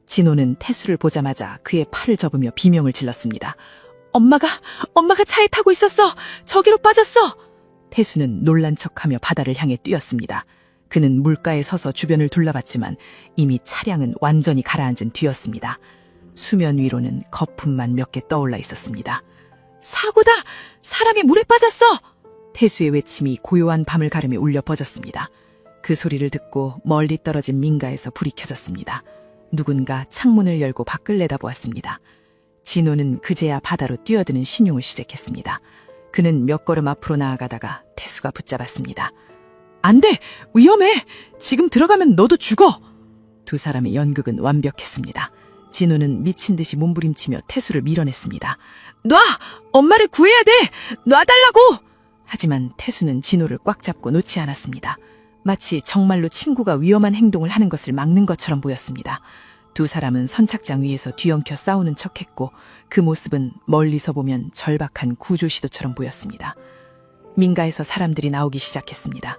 진호는 태수를 보자마자 그의 팔을 접으며 비명을 질렀습니다. 엄마가 차에 타고 있었어! 저기로 빠졌어! 태수는 놀란 척하며 바다를 향해 뛰었습니다. 그는 물가에 서서 주변을 둘러봤지만 이미 차량은 완전히 가라앉은 뒤였습니다. 수면 위로는 거품만 몇 개 떠올라 있었습니다. 사고다! 사람이 물에 빠졌어! 태수의 외침이 고요한 밤을 가르며 울려 퍼졌습니다. 그 소리를 듣고 멀리 떨어진 민가에서 불이 켜졌습니다. 누군가 창문을 열고 밖을 내다보았습니다. 진호는 그제야 바다로 뛰어드는 신용을 시작했습니다. 그는 몇 걸음 앞으로 나아가다가 태수가 붙잡았습니다. 안 돼! 위험해! 지금 들어가면 너도 죽어! 두 사람의 연극은 완벽했습니다. 진호는 미친 듯이 몸부림치며 태수를 밀어냈습니다. 놔! 엄마를 구해야 돼! 놔달라고! 하지만 태수는 진호를 꽉 잡고 놓지 않았습니다. 마치 정말로 친구가 위험한 행동을 하는 것을 막는 것처럼 보였습니다. 두 사람은 선착장 위에서 뒤엉켜 싸우는 척했고 그 모습은 멀리서 보면 절박한 구조 시도처럼 보였습니다. 민가에서 사람들이 나오기 시작했습니다.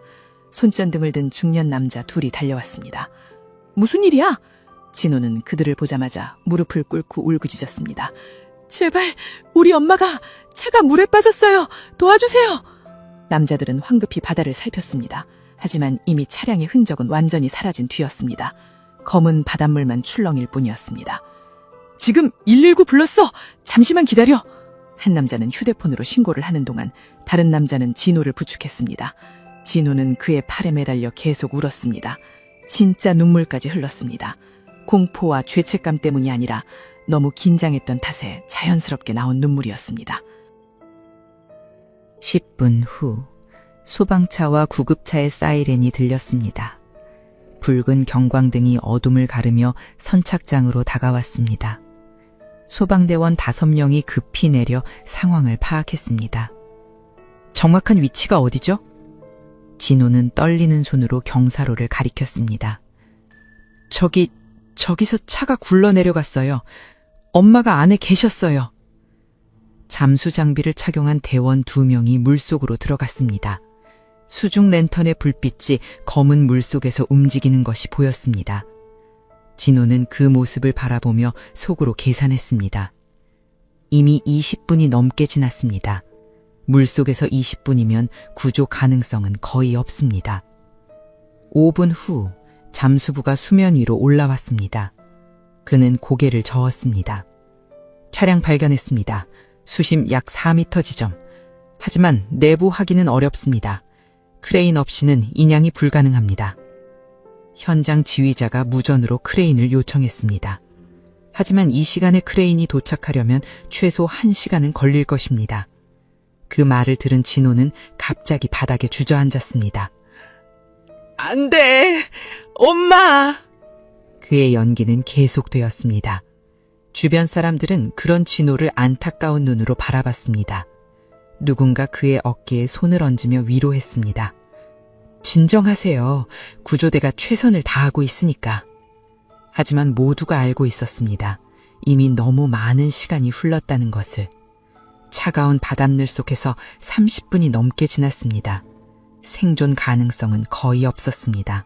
손전등을 든 중년 남자 둘이 달려왔습니다. 무슨 일이야? 진호는 그들을 보자마자 무릎을 꿇고 울부짖었습니다. 제발 우리 엄마가 차가 물에 빠졌어요. 도와주세요. 남자들은 황급히 바다를 살폈습니다. 하지만 이미 차량의 흔적은 완전히 사라진 뒤였습니다. 검은 바닷물만 출렁일 뿐이었습니다. 지금 119 불렀어. 잠시만 기다려. 한 남자는 휴대폰으로 신고를 하는 동안 다른 남자는 진호를 부축했습니다. 진호는 그의 팔에 매달려 계속 울었습니다. 진짜 눈물까지 흘렀습니다. 공포와 죄책감 때문이 아니라 너무 긴장했던 탓에 자연스럽게 나온 눈물이었습니다. 10분 후 소방차와 구급차의 사이렌이 들렸습니다. 붉은 경광등이 어둠을 가르며 선착장으로 다가왔습니다. 소방대원 5명이 급히 내려 상황을 파악했습니다. 정확한 위치가 어디죠? 진호는 떨리는 손으로 경사로를 가리켰습니다. 저기서 차가 굴러내려갔어요. 엄마가 안에 계셨어요. 잠수 장비를 착용한 대원 2명이 물속으로 들어갔습니다. 수중 랜턴의 불빛이 검은 물속에서 움직이는 것이 보였습니다. 진호는 그 모습을 바라보며 속으로 계산했습니다. 이미 20분이 넘게 지났습니다. 물속에서 20분이면 구조 가능성은 거의 없습니다. 5분 후 잠수부가 수면 위로 올라왔습니다. 그는 고개를 저었습니다. 차량 발견했습니다. 수심 약 4m 지점. 하지만 내부 확인은 어렵습니다. 크레인 없이는 인양이 불가능합니다. 현장 지휘자가 무전으로 크레인을 요청했습니다. 하지만 이 시간에 크레인이 도착하려면 최소 1시간은 걸릴 것입니다. 그 말을 들은 진호는 갑자기 바닥에 주저앉았습니다. 안 돼! 엄마! 그의 연기는 계속되었습니다. 주변 사람들은 그런 진호를 안타까운 눈으로 바라봤습니다. 누군가 그의 어깨에 손을 얹으며 위로했습니다. 진정하세요. 구조대가 최선을 다하고 있으니까. 하지만 모두가 알고 있었습니다. 이미 너무 많은 시간이 흘렀다는 것을. 차가운 바닷물 속에서 30분이 넘게 지났습니다. 생존 가능성은 거의 없었습니다.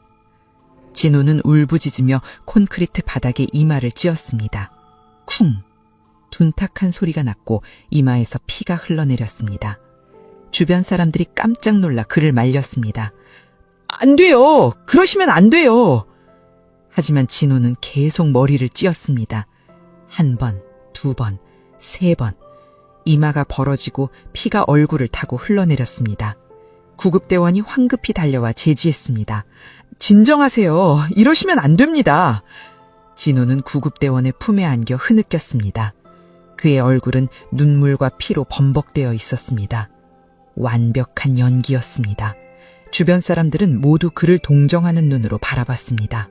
진호는 울부짖으며 콘크리트 바닥에 이마를 찧었습니다. 쿵! 둔탁한 소리가 났고 이마에서 피가 흘러내렸습니다. 주변 사람들이 깜짝 놀라 그를 말렸습니다. 안 돼요! 그러시면 안 돼요! 하지만 진호는 계속 머리를 찧었습니다. 1번, 2번, 3번. 이마가 벌어지고 피가 얼굴을 타고 흘러내렸습니다. 구급대원이 황급히 달려와 제지했습니다. 진정하세요. 이러시면 안 됩니다. 진호는 구급대원의 품에 안겨 흐느꼈습니다. 그의 얼굴은 눈물과 피로 범벅되어 있었습니다. 완벽한 연기였습니다. 주변 사람들은 모두 그를 동정하는 눈으로 바라봤습니다.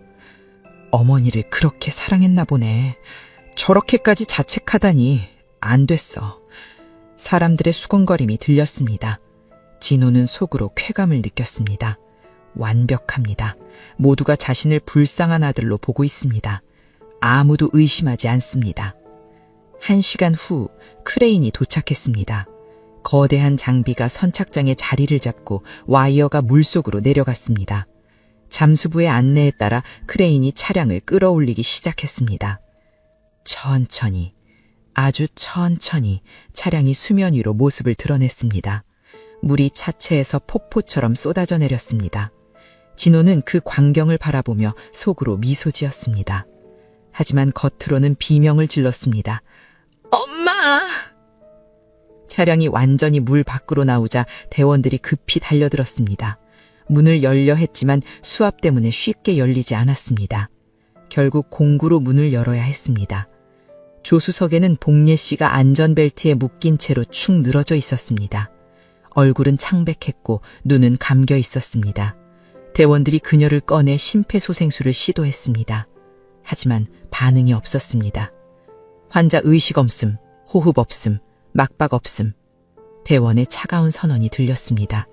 어머니를 그렇게 사랑했나 보네. 저렇게까지 자책하다니 안 됐어. 사람들의 수군거림이 들렸습니다. 진호는 속으로 쾌감을 느꼈습니다. 완벽합니다. 모두가 자신을 불쌍한 아들로 보고 있습니다. 아무도 의심하지 않습니다. 1시간 후 크레인이 도착했습니다. 거대한 장비가 선착장에 자리를 잡고 와이어가 물속으로 내려갔습니다. 잠수부의 안내에 따라 크레인이 차량을 끌어올리기 시작했습니다. 천천히, 아주 천천히 차량이 수면 위로 모습을 드러냈습니다. 물이 차체에서 폭포처럼 쏟아져 내렸습니다. 진호는 그 광경을 바라보며 속으로 미소 지었습니다. 하지만 겉으로는 비명을 질렀습니다. 엄마! 차량이 완전히 물 밖으로 나오자 대원들이 급히 달려들었습니다. 문을 열려 했지만 수압 때문에 쉽게 열리지 않았습니다. 결국 공구로 문을 열어야 했습니다. 조수석에는 복례 씨가 안전벨트에 묶인 채로 축 늘어져 있었습니다. 얼굴은 창백했고 눈은 감겨 있었습니다. 대원들이 그녀를 꺼내 심폐소생술을 시도했습니다. 하지만 반응이 없었습니다. 환자 의식 없음, 호흡 없음, 막박 없음. 대원의 차가운 선언이 들렸습니다.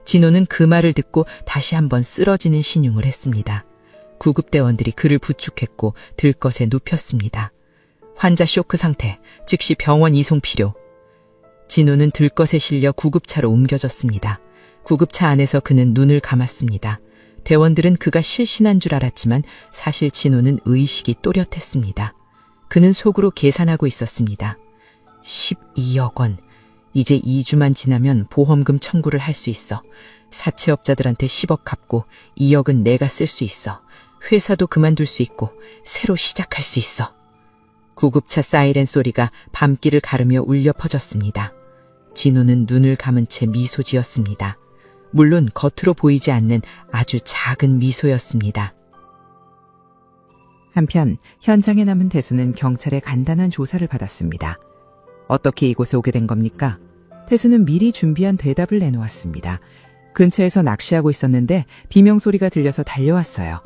진호는 그 말을 듣고 다시 한번 쓰러지는 신용을 했습니다. 구급대원들이 그를 부축했고 들것에 눕혔습니다. 환자 쇼크 상태, 즉시 병원 이송 필요. 진호는 들것에 실려 구급차로 옮겨졌습니다. 구급차 안에서 그는 눈을 감았습니다. 대원들은 그가 실신한 줄 알았지만 사실 진호는 의식이 또렷했습니다. 그는 속으로 계산하고 있었습니다. 12억 원. 이제 2주만 지나면 보험금 청구를 할 수 있어. 사채업자들한테 10억 갚고 2억은 내가 쓸 수 있어. 회사도 그만둘 수 있고 새로 시작할 수 있어. 구급차 사이렌 소리가 밤길을 가르며 울려 퍼졌습니다. 진호는 눈을 감은 채 미소 지었습니다. 물론 겉으로 보이지 않는 아주 작은 미소였습니다. 한편 현장에 남은 태수는 경찰의 간단한 조사를 받았습니다. 어떻게 이곳에 오게 된 겁니까? 태수는 미리 준비한 대답을 내놓았습니다. 근처에서 낚시하고 있었는데 비명소리가 들려서 달려왔어요.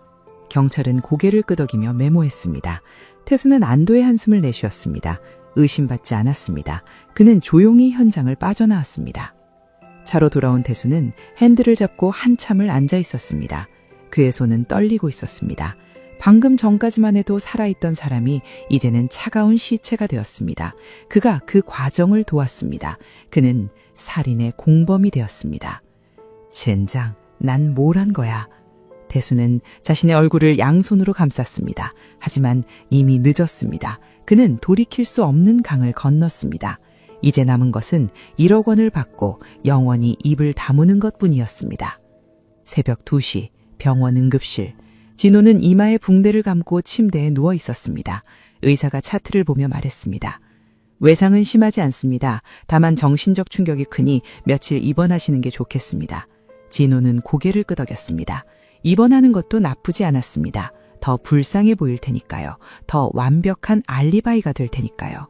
경찰은 고개를 끄덕이며 메모했습니다. 태수는 안도의 한숨을 내쉬었습니다. 의심받지 않았습니다. 그는 조용히 현장을 빠져나왔습니다. 차로 돌아온 태수는 핸들을 잡고 한참을 앉아 있었습니다. 그의 손은 떨리고 있었습니다. 방금 전까지만 해도 살아있던 사람이 이제는 차가운 시체가 되었습니다. 그가 그 과정을 도왔습니다. 그는 살인의 공범이 되었습니다. 젠장, 난 뭘 한 거야? 태수는 자신의 얼굴을 양손으로 감쌌습니다. 하지만 이미 늦었습니다. 그는 돌이킬 수 없는 강을 건넜습니다. 이제 남은 것은 1억 원을 받고 영원히 입을 다무는 것뿐이었습니다. 새벽 2시 병원 응급실. 진호는 이마에 붕대를 감고 침대에 누워 있었습니다. 의사가 차트를 보며 말했습니다. 외상은 심하지 않습니다. 다만 정신적 충격이 크니 며칠 입원하시는 게 좋겠습니다. 진호는 고개를 끄덕였습니다. 입원하는 것도 나쁘지 않았습니다. 더 불쌍해 보일 테니까요. 더 완벽한 알리바이가 될 테니까요.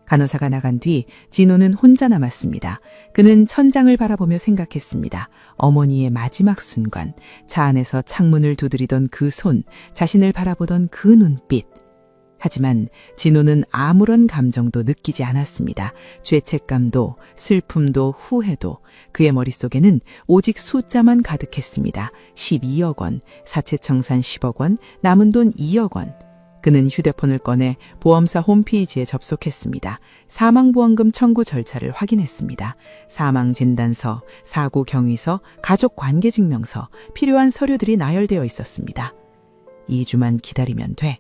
간호사가 나간 뒤 진호는 혼자 남았습니다. 그는 천장을 바라보며 생각했습니다. 어머니의 마지막 순간, 차 안에서 창문을 두드리던 그 손, 자신을 바라보던 그 눈빛. 하지만 진호는 아무런 감정도 느끼지 않았습니다. 죄책감도 슬픔도 후회도 그의 머릿속에는 오직 숫자만 가득했습니다. 12억 원, 사채청산 10억 원, 남은 돈 2억 원. 그는 휴대폰을 꺼내 보험사 홈페이지에 접속했습니다. 사망보험금 청구 절차를 확인했습니다. 사망진단서, 사고경위서, 가족관계증명서, 필요한 서류들이 나열되어 있었습니다. 2주만 기다리면 돼.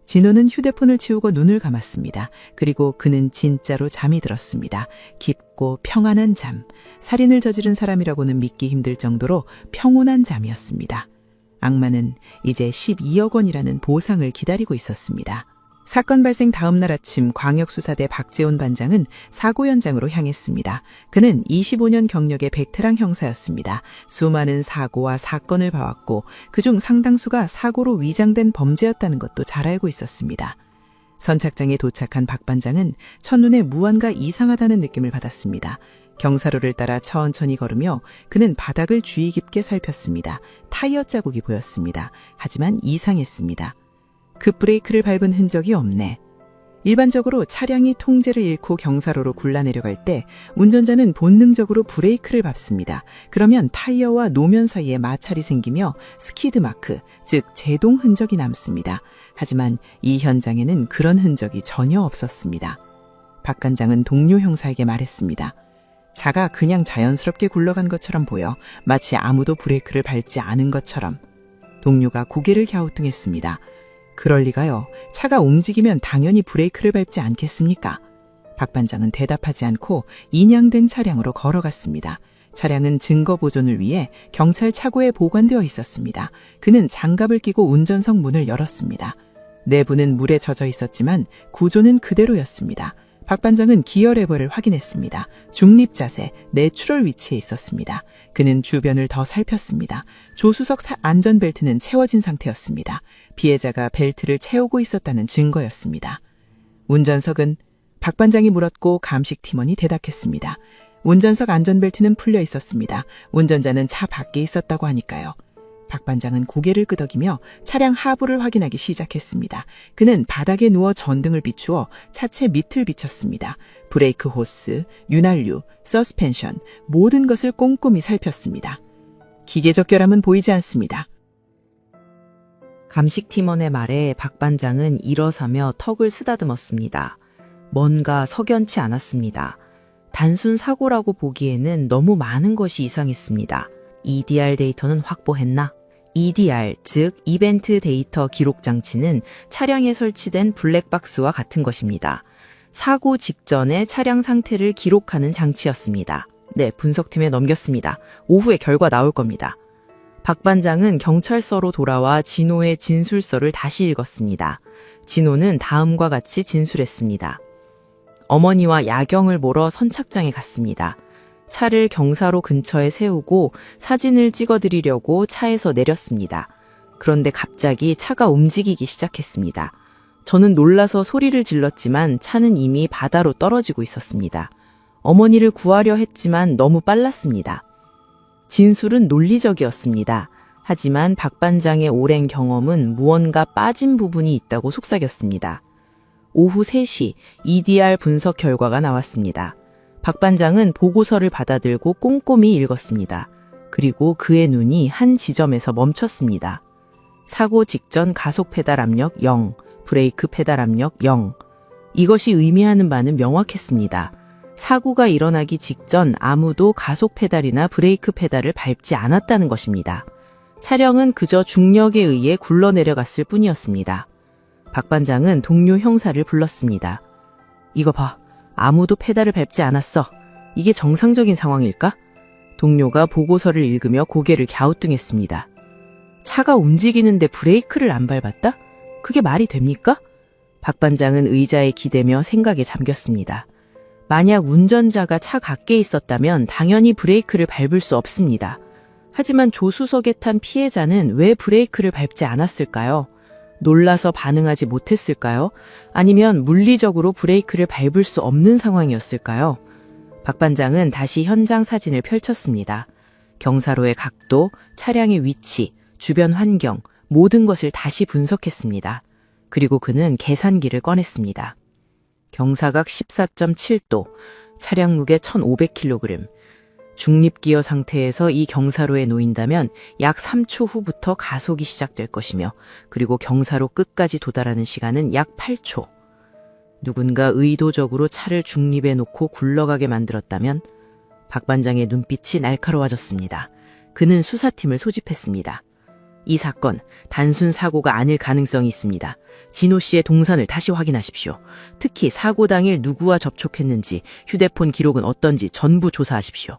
진호는 휴대폰을 치우고 눈을 감았습니다. 그리고 그는 진짜로 잠이 들었습니다. 깊고 평안한 잠. 살인을 저지른 사람이라고는 믿기 힘들 정도로 평온한 잠이었습니다. 악마는 이제 12억 원이라는 보상을 기다리고 있었습니다. 사건 발생 다음 날 아침 광역수사대 박재훈 반장은 사고 현장으로 향했습니다. 그는 25년 경력의 베테랑 형사였습니다. 수많은 사고와 사건을 봐왔고 그중 상당수가 사고로 위장된 범죄였다는 것도 잘 알고 있었습니다. 선착장에 도착한 박 반장은 첫눈에 무언가 이상하다는 느낌을 받았습니다. 경사로를 따라 천천히 걸으며 그는 바닥을 주의 깊게 살폈습니다. 타이어 자국이 보였습니다. 하지만 이상했습니다. 급브레이크를 밟은 흔적이 없네. 일반적으로 차량이 통제를 잃고 경사로로 굴러내려갈 때 운전자는 본능적으로 브레이크를 밟습니다. 그러면 타이어와 노면 사이에 마찰이 생기며 스키드 마크, 즉 제동 흔적이 남습니다. 하지만 이 현장에는 그런 흔적이 전혀 없었습니다. 박 관장은 동료 형사에게 말했습니다. 차가 그냥 자연스럽게 굴러간 것처럼 보여 마치 아무도 브레이크를 밟지 않은 것처럼. 동료가 고개를 갸우뚱했습니다. 그럴 리가요. 차가 움직이면 당연히 브레이크를 밟지 않겠습니까? 박 반장은 대답하지 않고 인양된 차량으로 걸어갔습니다. 차량은 증거 보존을 위해 경찰 차고에 보관되어 있었습니다. 그는 장갑을 끼고 운전석 문을 열었습니다. 내부는 물에 젖어 있었지만 구조는 그대로였습니다. 박 반장은 기어 레버를 확인했습니다. 중립 자세, 내추럴 위치에 있었습니다. 그는 주변을 더 살폈습니다. 조수석 안전벨트는 채워진 상태였습니다. 피해자가 벨트를 채우고 있었다는 증거였습니다. 운전석은 박 반장이 물었고 감식 팀원이 대답했습니다. 운전석 안전벨트는 풀려 있었습니다. 운전자는 차 밖에 있었다고 하니까요. 박 반장은 고개를 끄덕이며 차량 하부를 확인하기 시작했습니다. 그는 바닥에 누워 전등을 비추어 차체 밑을 비쳤습니다. 브레이크 호스, 윤활유, 서스펜션, 모든 것을 꼼꼼히 살폈습니다. 기계적 결함은 보이지 않습니다. 감식팀원의 말에 박 반장은 일어서며 턱을 쓰다듬었습니다. 뭔가 석연치 않았습니다. 단순 사고라고 보기에는 너무 많은 것이 이상했습니다. EDR 데이터는 확보했나? EDR, 즉 이벤트 데이터 기록 장치는 차량에 설치된 블랙박스와 같은 것입니다. 사고 직전에 차량 상태를 기록하는 장치였습니다. 네, 분석팀에 넘겼습니다. 오후에 결과 나올 겁니다. 박 반장은 경찰서로 돌아와 진호의 진술서를 다시 읽었습니다. 진호는 다음과 같이 진술했습니다. 어머니와 야경을 보러 선착장에 갔습니다. 차를 경사로 근처에 세우고 사진을 찍어드리려고 차에서 내렸습니다. 그런데 갑자기 차가 움직이기 시작했습니다. 저는 놀라서 소리를 질렀지만 차는 이미 바다로 떨어지고 있었습니다. 어머니를 구하려 했지만 너무 빨랐습니다. 진술은 논리적이었습니다. 하지만 박 반장의 오랜 경험은 무언가 빠진 부분이 있다고 속삭였습니다. 오후 3시 EDR 분석 결과가 나왔습니다. 박 반장은 보고서를 받아들고 꼼꼼히 읽었습니다. 그리고 그의 눈이 한 지점에서 멈췄습니다. 사고 직전 가속 페달 압력 0, 브레이크 페달 압력 0. 이것이 의미하는 바는 명확했습니다. 사고가 일어나기 직전 아무도 가속 페달이나 브레이크 페달을 밟지 않았다는 것입니다. 차량은 그저 중력에 의해 굴러내려갔을 뿐이었습니다. 박 반장은 동료 형사를 불렀습니다. 이거 봐. 아무도 페달을 밟지 않았어. 이게 정상적인 상황일까? 동료가 보고서를 읽으며 고개를 갸우뚱했습니다. 차가 움직이는데 브레이크를 안 밟았다? 그게 말이 됩니까? 박 반장은 의자에 기대며 생각에 잠겼습니다. 만약 운전자가 차 밖에 있었다면 당연히 브레이크를 밟을 수 없습니다. 하지만 조수석에 탄 피해자는 왜 브레이크를 밟지 않았을까요? 놀라서 반응하지 못했을까요? 아니면 물리적으로 브레이크를 밟을 수 없는 상황이었을까요? 박 반장은 다시 현장 사진을 펼쳤습니다. 경사로의 각도, 차량의 위치, 주변 환경, 모든 것을 다시 분석했습니다. 그리고 그는 계산기를 꺼냈습니다. 경사각 14.7도, 차량 무게 1,500kg, 중립기어 상태에서 이 경사로에 놓인다면 약 3초 후부터 가속이 시작될 것이며 그리고 경사로 끝까지 도달하는 시간은 약 8초. 누군가 의도적으로 차를 중립에 놓고 굴러가게 만들었다면 박 반장의 눈빛이 날카로워졌습니다. 그는 수사팀을 소집했습니다. 이 사건 단순 사고가 아닐 가능성이 있습니다. 진호 씨의 동선을 다시 확인하십시오. 특히 사고 당일 누구와 접촉했는지, 휴대폰 기록은 어떤지 전부 조사하십시오.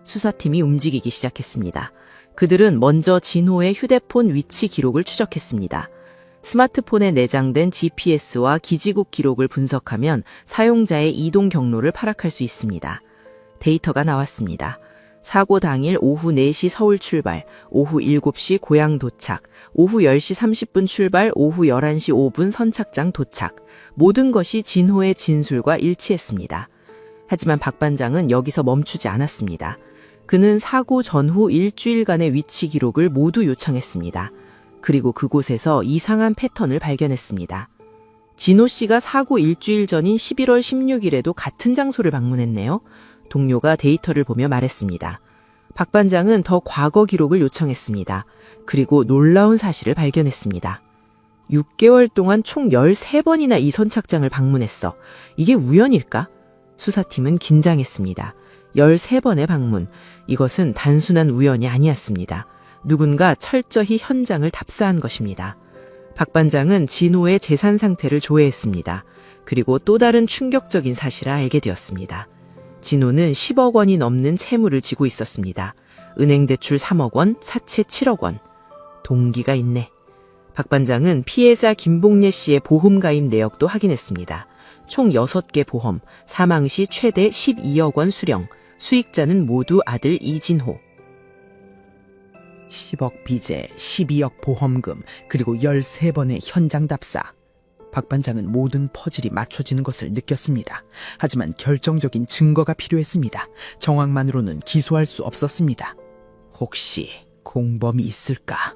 수사팀이 움직이기 시작했습니다. 그들은 먼저 진호의 휴대폰 위치 기록을 추적했습니다. 스마트폰에 내장된 GPS와 기지국 기록을 분석하면 사용자의 이동 경로를 파악할 수 있습니다. 데이터가 나왔습니다. 사고 당일 오후 4시 서울 출발, 오후 7시 고향 도착, 오후 10시 30분 출발, 오후 11시 5분 선착장 도착. 모든 것이 진호의 진술과 일치했습니다. 하지만 박 반장은 여기서 멈추지 않았습니다. 그는 사고 전후 일주일간의 위치 기록을 모두 요청했습니다. 그리고 그곳에서 이상한 패턴을 발견했습니다. 진호 씨가 사고 일주일 전인 11월 16일에도 같은 장소를 방문했네요. 동료가 데이터를 보며 말했습니다. 박 반장은 더 과거 기록을 요청했습니다. 그리고 놀라운 사실을 발견했습니다. 6개월 동안 총 13번이나 이 선착장을 방문했어. 이게 우연일까? 수사팀은 긴장했습니다. 13번의 방문. 이것은 단순한 우연이 아니었습니다. 누군가 철저히 현장을 답사한 것입니다. 박 반장은 진호의 재산 상태를 조회했습니다. 그리고 또 다른 충격적인 사실을 알게 되었습니다. 진호는 10억 원이 넘는 채무를 지고 있었습니다. 은행 대출 3억 원, 사채 7억 원. 동기가 있네. 박 반장은 피해자 김봉례 씨의 보험 가입 내역도 확인했습니다. 총 6개 보험, 사망 시 최대 12억 원 수령, 수익자는 모두 아들 이진호. 10억 빚에 12억 보험금, 그리고 13번의 현장 답사. 박 반장은 모든 퍼즐이 맞춰지는 것을 느꼈습니다. 하지만 결정적인 증거가 필요했습니다. 정황만으로는 기소할 수 없었습니다. 혹시 공범이 있을까?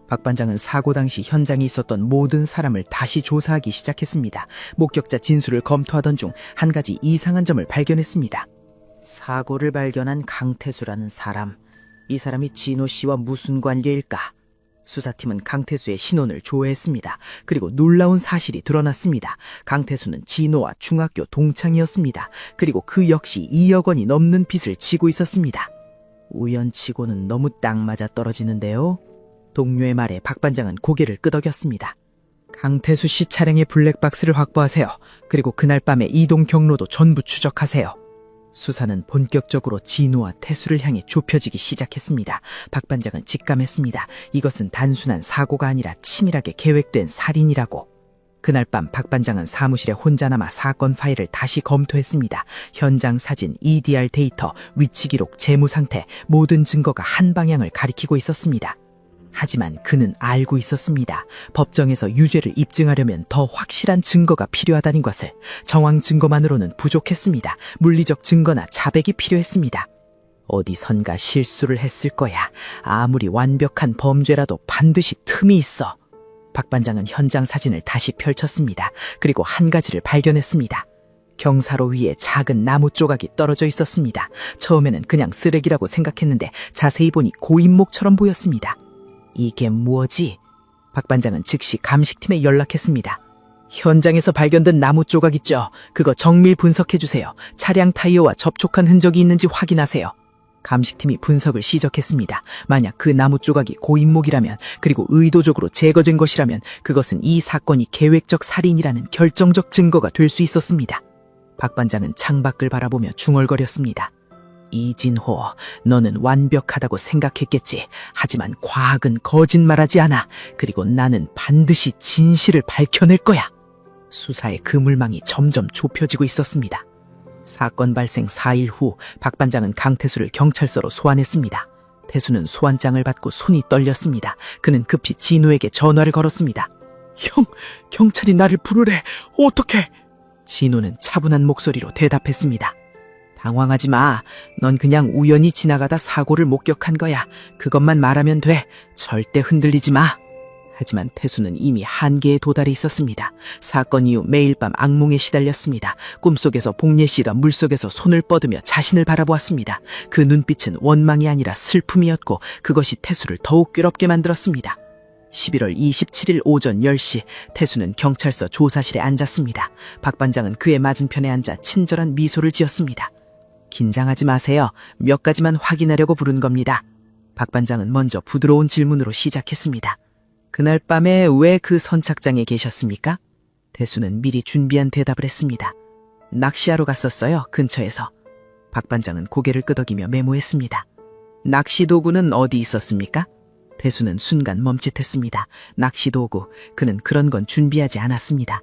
박 반장은 사고 당시 현장에 있었던 모든 사람을 다시 조사하기 시작했습니다. 목격자 진술을 검토하던 중 한 가지 이상한 점을 발견했습니다. 사고를 발견한 강태수라는 사람, 이 사람이 진호 씨와 무슨 관계일까? 수사팀은 강태수의 신원을 조회했습니다. 그리고 놀라운 사실이 드러났습니다. 강태수는 진호와 중학교 동창이었습니다. 그리고 그 역시 2억 원이 넘는 빚을 지고 있었습니다. 우연치고는 너무 딱 맞아 떨어지는데요. 동료의 말에 박 반장은 고개를 끄덕였습니다. 강태수 씨 차량의 블랙박스를 확보하세요. 그리고 그날 밤의 이동 경로도 전부 추적하세요. 수사는 본격적으로 진호와 태수를 향해 좁혀지기 시작했습니다. 박 반장은 직감했습니다. 이것은 단순한 사고가 아니라 치밀하게 계획된 살인이라고. 그날 밤 박 반장은 사무실에 혼자 남아 사건 파일을 다시 검토했습니다. 현장 사진, EDR 데이터, 위치 기록, 재무 상태, 모든 증거가 한 방향을 가리키고 있었습니다. 하지만 그는 알고 있었습니다. 법정에서 유죄를 입증하려면 더 확실한 증거가 필요하다는 것을. 정황 증거만으로는 부족했습니다. 물리적 증거나 자백이 필요했습니다. 어디선가 실수를 했을 거야. 아무리 완벽한 범죄라도 반드시 틈이 있어. 박 반장은 현장 사진을 다시 펼쳤습니다. 그리고 한 가지를 발견했습니다. 경사로 위에 작은 나무 조각이 떨어져 있었습니다. 처음에는 그냥 쓰레기라고 생각했는데 자세히 보니 고인목처럼 보였습니다. 이게 뭐지? 박 반장은 즉시 감식팀에 연락했습니다. 현장에서 발견된 나무 조각 있죠? 그거 정밀 분석해주세요. 차량 타이어와 접촉한 흔적이 있는지 확인하세요. 감식팀이 분석을 시작했습니다. 만약 그 나무 조각이 고인목이라면, 그리고 의도적으로 제거된 것이라면 그것은 이 사건이 계획적 살인이라는 결정적 증거가 될 수 있었습니다. 박 반장은 창밖을 바라보며 중얼거렸습니다. 이진호, 너는 완벽하다고 생각했겠지. 하지만 과학은 거짓말하지 않아. 그리고 나는 반드시 진실을 밝혀낼 거야. 수사의 그물망이 점점 좁혀지고 있었습니다. 사건 발생 4일 후 박 반장은 강태수를 경찰서로 소환했습니다. 태수는 소환장을 받고 손이 떨렸습니다. 그는 급히 진호에게 전화를 걸었습니다. 형, 경찰이 나를 부르래. 어떡해? 진호는 차분한 목소리로 대답했습니다. 당황하지 마. 넌 그냥 우연히 지나가다 사고를 목격한 거야. 그것만 말하면 돼. 절대 흔들리지 마. 하지만 태수는 이미 한계에 도달해 있었습니다. 사건 이후 매일 밤 악몽에 시달렸습니다. 꿈속에서 복례 씨가 물속에서 손을 뻗으며 자신을 바라보았습니다. 그 눈빛은 원망이 아니라 슬픔이었고 그것이 태수를 더욱 괴롭게 만들었습니다. 11월 27일 오전 10시 태수는 경찰서 조사실에 앉았습니다. 박 반장은 그의 맞은편에 앉아 친절한 미소를 지었습니다. 긴장하지 마세요. 몇 가지만 확인하려고 부른 겁니다. 박 반장은 먼저 부드러운 질문으로 시작했습니다. 그날 밤에 왜 그 선착장에 계셨습니까? 태수는 미리 준비한 대답을 했습니다. 낚시하러 갔었어요. 근처에서. 박 반장은 고개를 끄덕이며 메모했습니다. 낚시 도구는 어디 있었습니까? 태수는 순간 멈칫했습니다. 낚시 도구, 그는 그런 건 준비하지 않았습니다.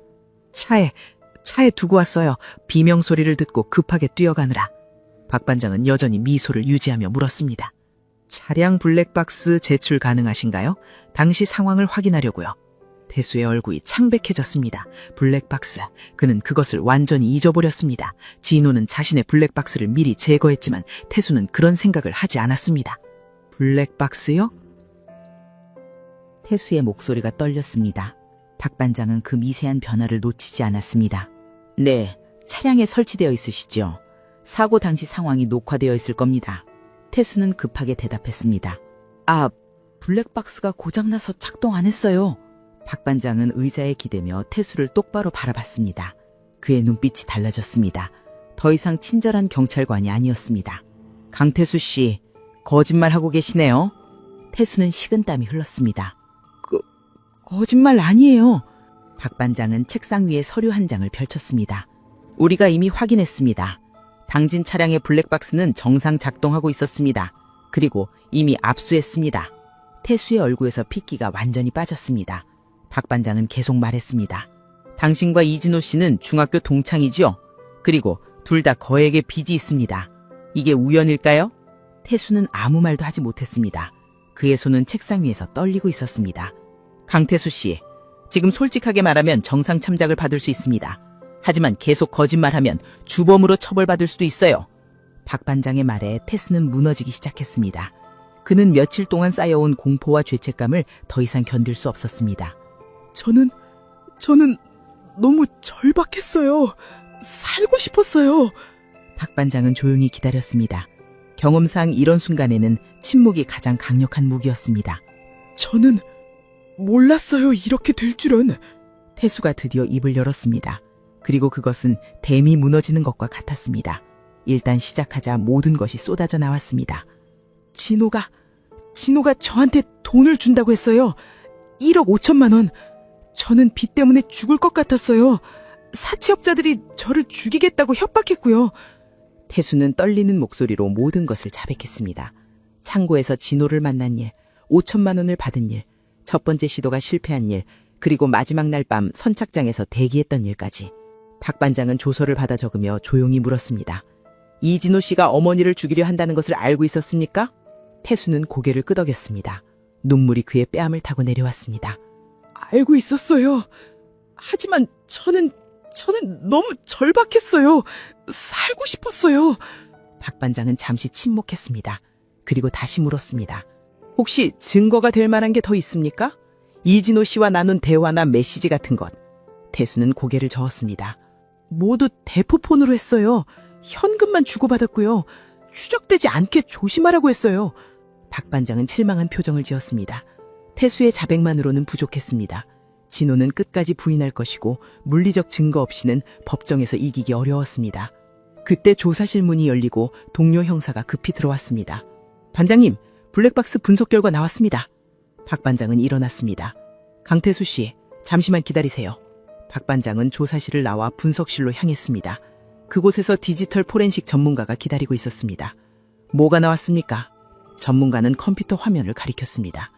차에 두고 왔어요. 비명 소리를 듣고 급하게 뛰어가느라. 박 반장은 여전히 미소를 유지하며 물었습니다. 차량 블랙박스 제출 가능하신가요? 당시 상황을 확인하려고요. 태수의 얼굴이 창백해졌습니다. 블랙박스. 그는 그것을 완전히 잊어버렸습니다. 진호는 자신의 블랙박스를 미리 제거했지만 태수는 그런 생각을 하지 않았습니다. 블랙박스요? 태수의 목소리가 떨렸습니다. 박 반장은 그 미세한 변화를 놓치지 않았습니다. 네, 차량에 설치되어 있으시죠. 사고 당시 상황이 녹화되어 있을 겁니다. 태수는 급하게 대답했습니다. 아, 블랙박스가 고장나서 작동 안 했어요. 박 반장은 의자에 기대며 태수를 똑바로 바라봤습니다. 그의 눈빛이 달라졌습니다. 더 이상 친절한 경찰관이 아니었습니다. 강태수 씨, 거짓말하고 계시네요. 태수는 식은땀이 흘렀습니다. 거짓말 아니에요. 박 반장은 책상 위에 서류 한 장을 펼쳤습니다. 우리가 이미 확인했습니다. 당진 차량의 블랙박스는 정상 작동하고 있었습니다. 그리고 이미 압수했습니다. 태수의 얼굴에서 핏기가 완전히 빠졌습니다. 박 반장은 계속 말했습니다. 당신과 이진호 씨는 중학교 동창이죠? 그리고 둘 다 거액의 빚이 있습니다. 이게 우연일까요? 태수는 아무 말도 하지 못했습니다. 그의 손은 책상 위에서 떨리고 있었습니다. 강태수 씨, 지금 솔직하게 말하면 정상 참작을 받을 수 있습니다. 하지만 계속 거짓말하면 주범으로 처벌받을 수도 있어요. 박 반장의 말에 태수는 무너지기 시작했습니다. 그는 며칠 동안 쌓여온 공포와 죄책감을 더 이상 견딜 수 없었습니다. 저는 너무 절박했어요. 살고 싶었어요. 박 반장은 조용히 기다렸습니다. 경험상 이런 순간에는 침묵이 가장 강력한 무기였습니다. 저는 몰랐어요. 이렇게 될 줄은. 태수가 드디어 입을 열었습니다. 그리고 그것은 댐이 무너지는 것과 같았습니다. 일단 시작하자 모든 것이 쏟아져 나왔습니다. 진호가 저한테 돈을 준다고 했어요. 1억 5천만 원. 저는 빚 때문에 죽을 것 같았어요. 사채업자들이 저를 죽이겠다고 협박했고요. 태수는 떨리는 목소리로 모든 것을 자백했습니다. 창고에서 진호를 만난 일, 5천만 원을 받은 일, 첫 번째 시도가 실패한 일, 그리고 마지막 날 밤 선착장에서 대기했던 일까지. 박 반장은 조서를 받아 적으며 조용히 물었습니다. 이진호 씨가 어머니를 죽이려 한다는 것을 알고 있었습니까? 태수는 고개를 끄덕였습니다. 눈물이 그의 뺨을 타고 내려왔습니다. 알고 있었어요. 하지만 저는 너무 절박했어요. 살고 싶었어요. 박 반장은 잠시 침묵했습니다. 그리고 다시 물었습니다. 혹시 증거가 될 만한 게 더 있습니까? 이진호 씨와 나눈 대화나 메시지 같은 것. 태수는 고개를 저었습니다. 모두 대포폰으로 했어요. 현금만 주고받았고요. 추적되지 않게 조심하라고 했어요. 박 반장은 첼망한 표정을 지었습니다. 태수의 자백만으로는 부족했습니다. 진호는 끝까지 부인할 것이고 물리적 증거 없이는 법정에서 이기기 어려웠습니다. 그때 조사실 문이 열리고 동료 형사가 급히 들어왔습니다. 반장님, 블랙박스 분석 결과 나왔습니다. 박 반장은 일어났습니다. 강태수 씨, 잠시만 기다리세요. 박 반장은 조사실을 나와 분석실로 향했습니다. 그곳에서 디지털 포렌식 전문가가 기다리고 있었습니다. 뭐가 나왔습니까? 전문가는 컴퓨터 화면을 가리켰습니다.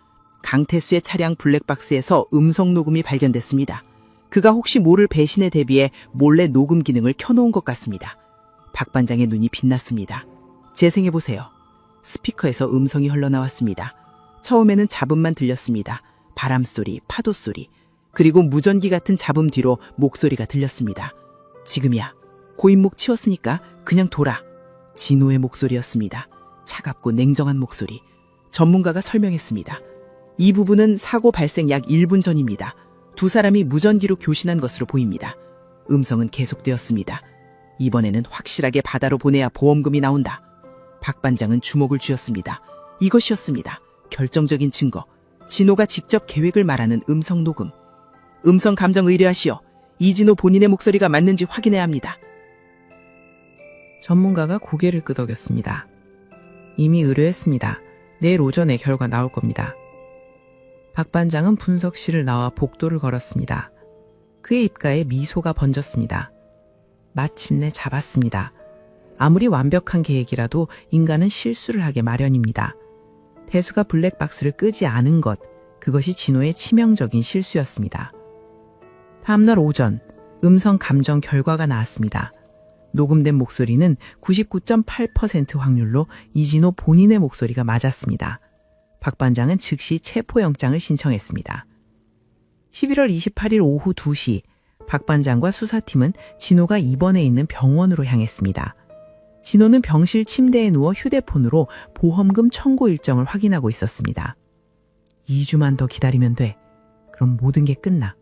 강태수의 차량 블랙박스에서 음성 녹음이 발견됐습니다. 그가 혹시 모를 배신에 대비해 몰래 녹음 기능을 켜놓은 것 같습니다. 박 반장의 눈이 빛났습니다. 재생해보세요. 스피커에서 음성이 흘러나왔습니다. 처음에는 잡음만 들렸습니다. 바람소리, 파도소리, 그리고 무전기 같은 잡음 뒤로 목소리가 들렸습니다. 지금이야. 고인목 치웠으니까 그냥 돌아. 진호의 목소리였습니다. 차갑고 냉정한 목소리. 전문가가 설명했습니다. 이 부분은 사고 발생 약 1분 전입니다. 두 사람이 무전기로 교신한 것으로 보입니다. 음성은 계속되었습니다. 이번에는 확실하게 바다로 보내야 보험금이 나온다. 박 반장은 주목을 쥐었습니다. 이것이었습니다. 결정적인 증거. 진호가 직접 계획을 말하는 음성 녹음. 음성 감정 의뢰하시오. 이진호 본인의 목소리가 맞는지 확인해야 합니다. 전문가가 고개를 끄덕였습니다. 이미 의뢰했습니다. 내일 오전에 결과 나올 겁니다. 박 반장은 분석실을 나와 복도를 걸었습니다. 그의 입가에 미소가 번졌습니다. 마침내 잡았습니다. 아무리 완벽한 계획이라도 인간은 실수를 하게 마련입니다. 태수가 블랙박스를 끄지 않은 것, 그것이 진호의 치명적인 실수였습니다. 다음날 오전, 음성 감정 결과가 나왔습니다. 녹음된 목소리는 99.8% 확률로 이진호 본인의 목소리가 맞았습니다. 박 반장은 즉시 체포영장을 신청했습니다. 11월 28일 오후 2시 박 반장과 수사팀은 진호가 입원해 있는 병원으로 향했습니다. 진호는 병실 침대에 누워 휴대폰으로 보험금 청구 일정을 확인하고 있었습니다. 2주만 더 기다리면 돼. 그럼 모든 게 끝나.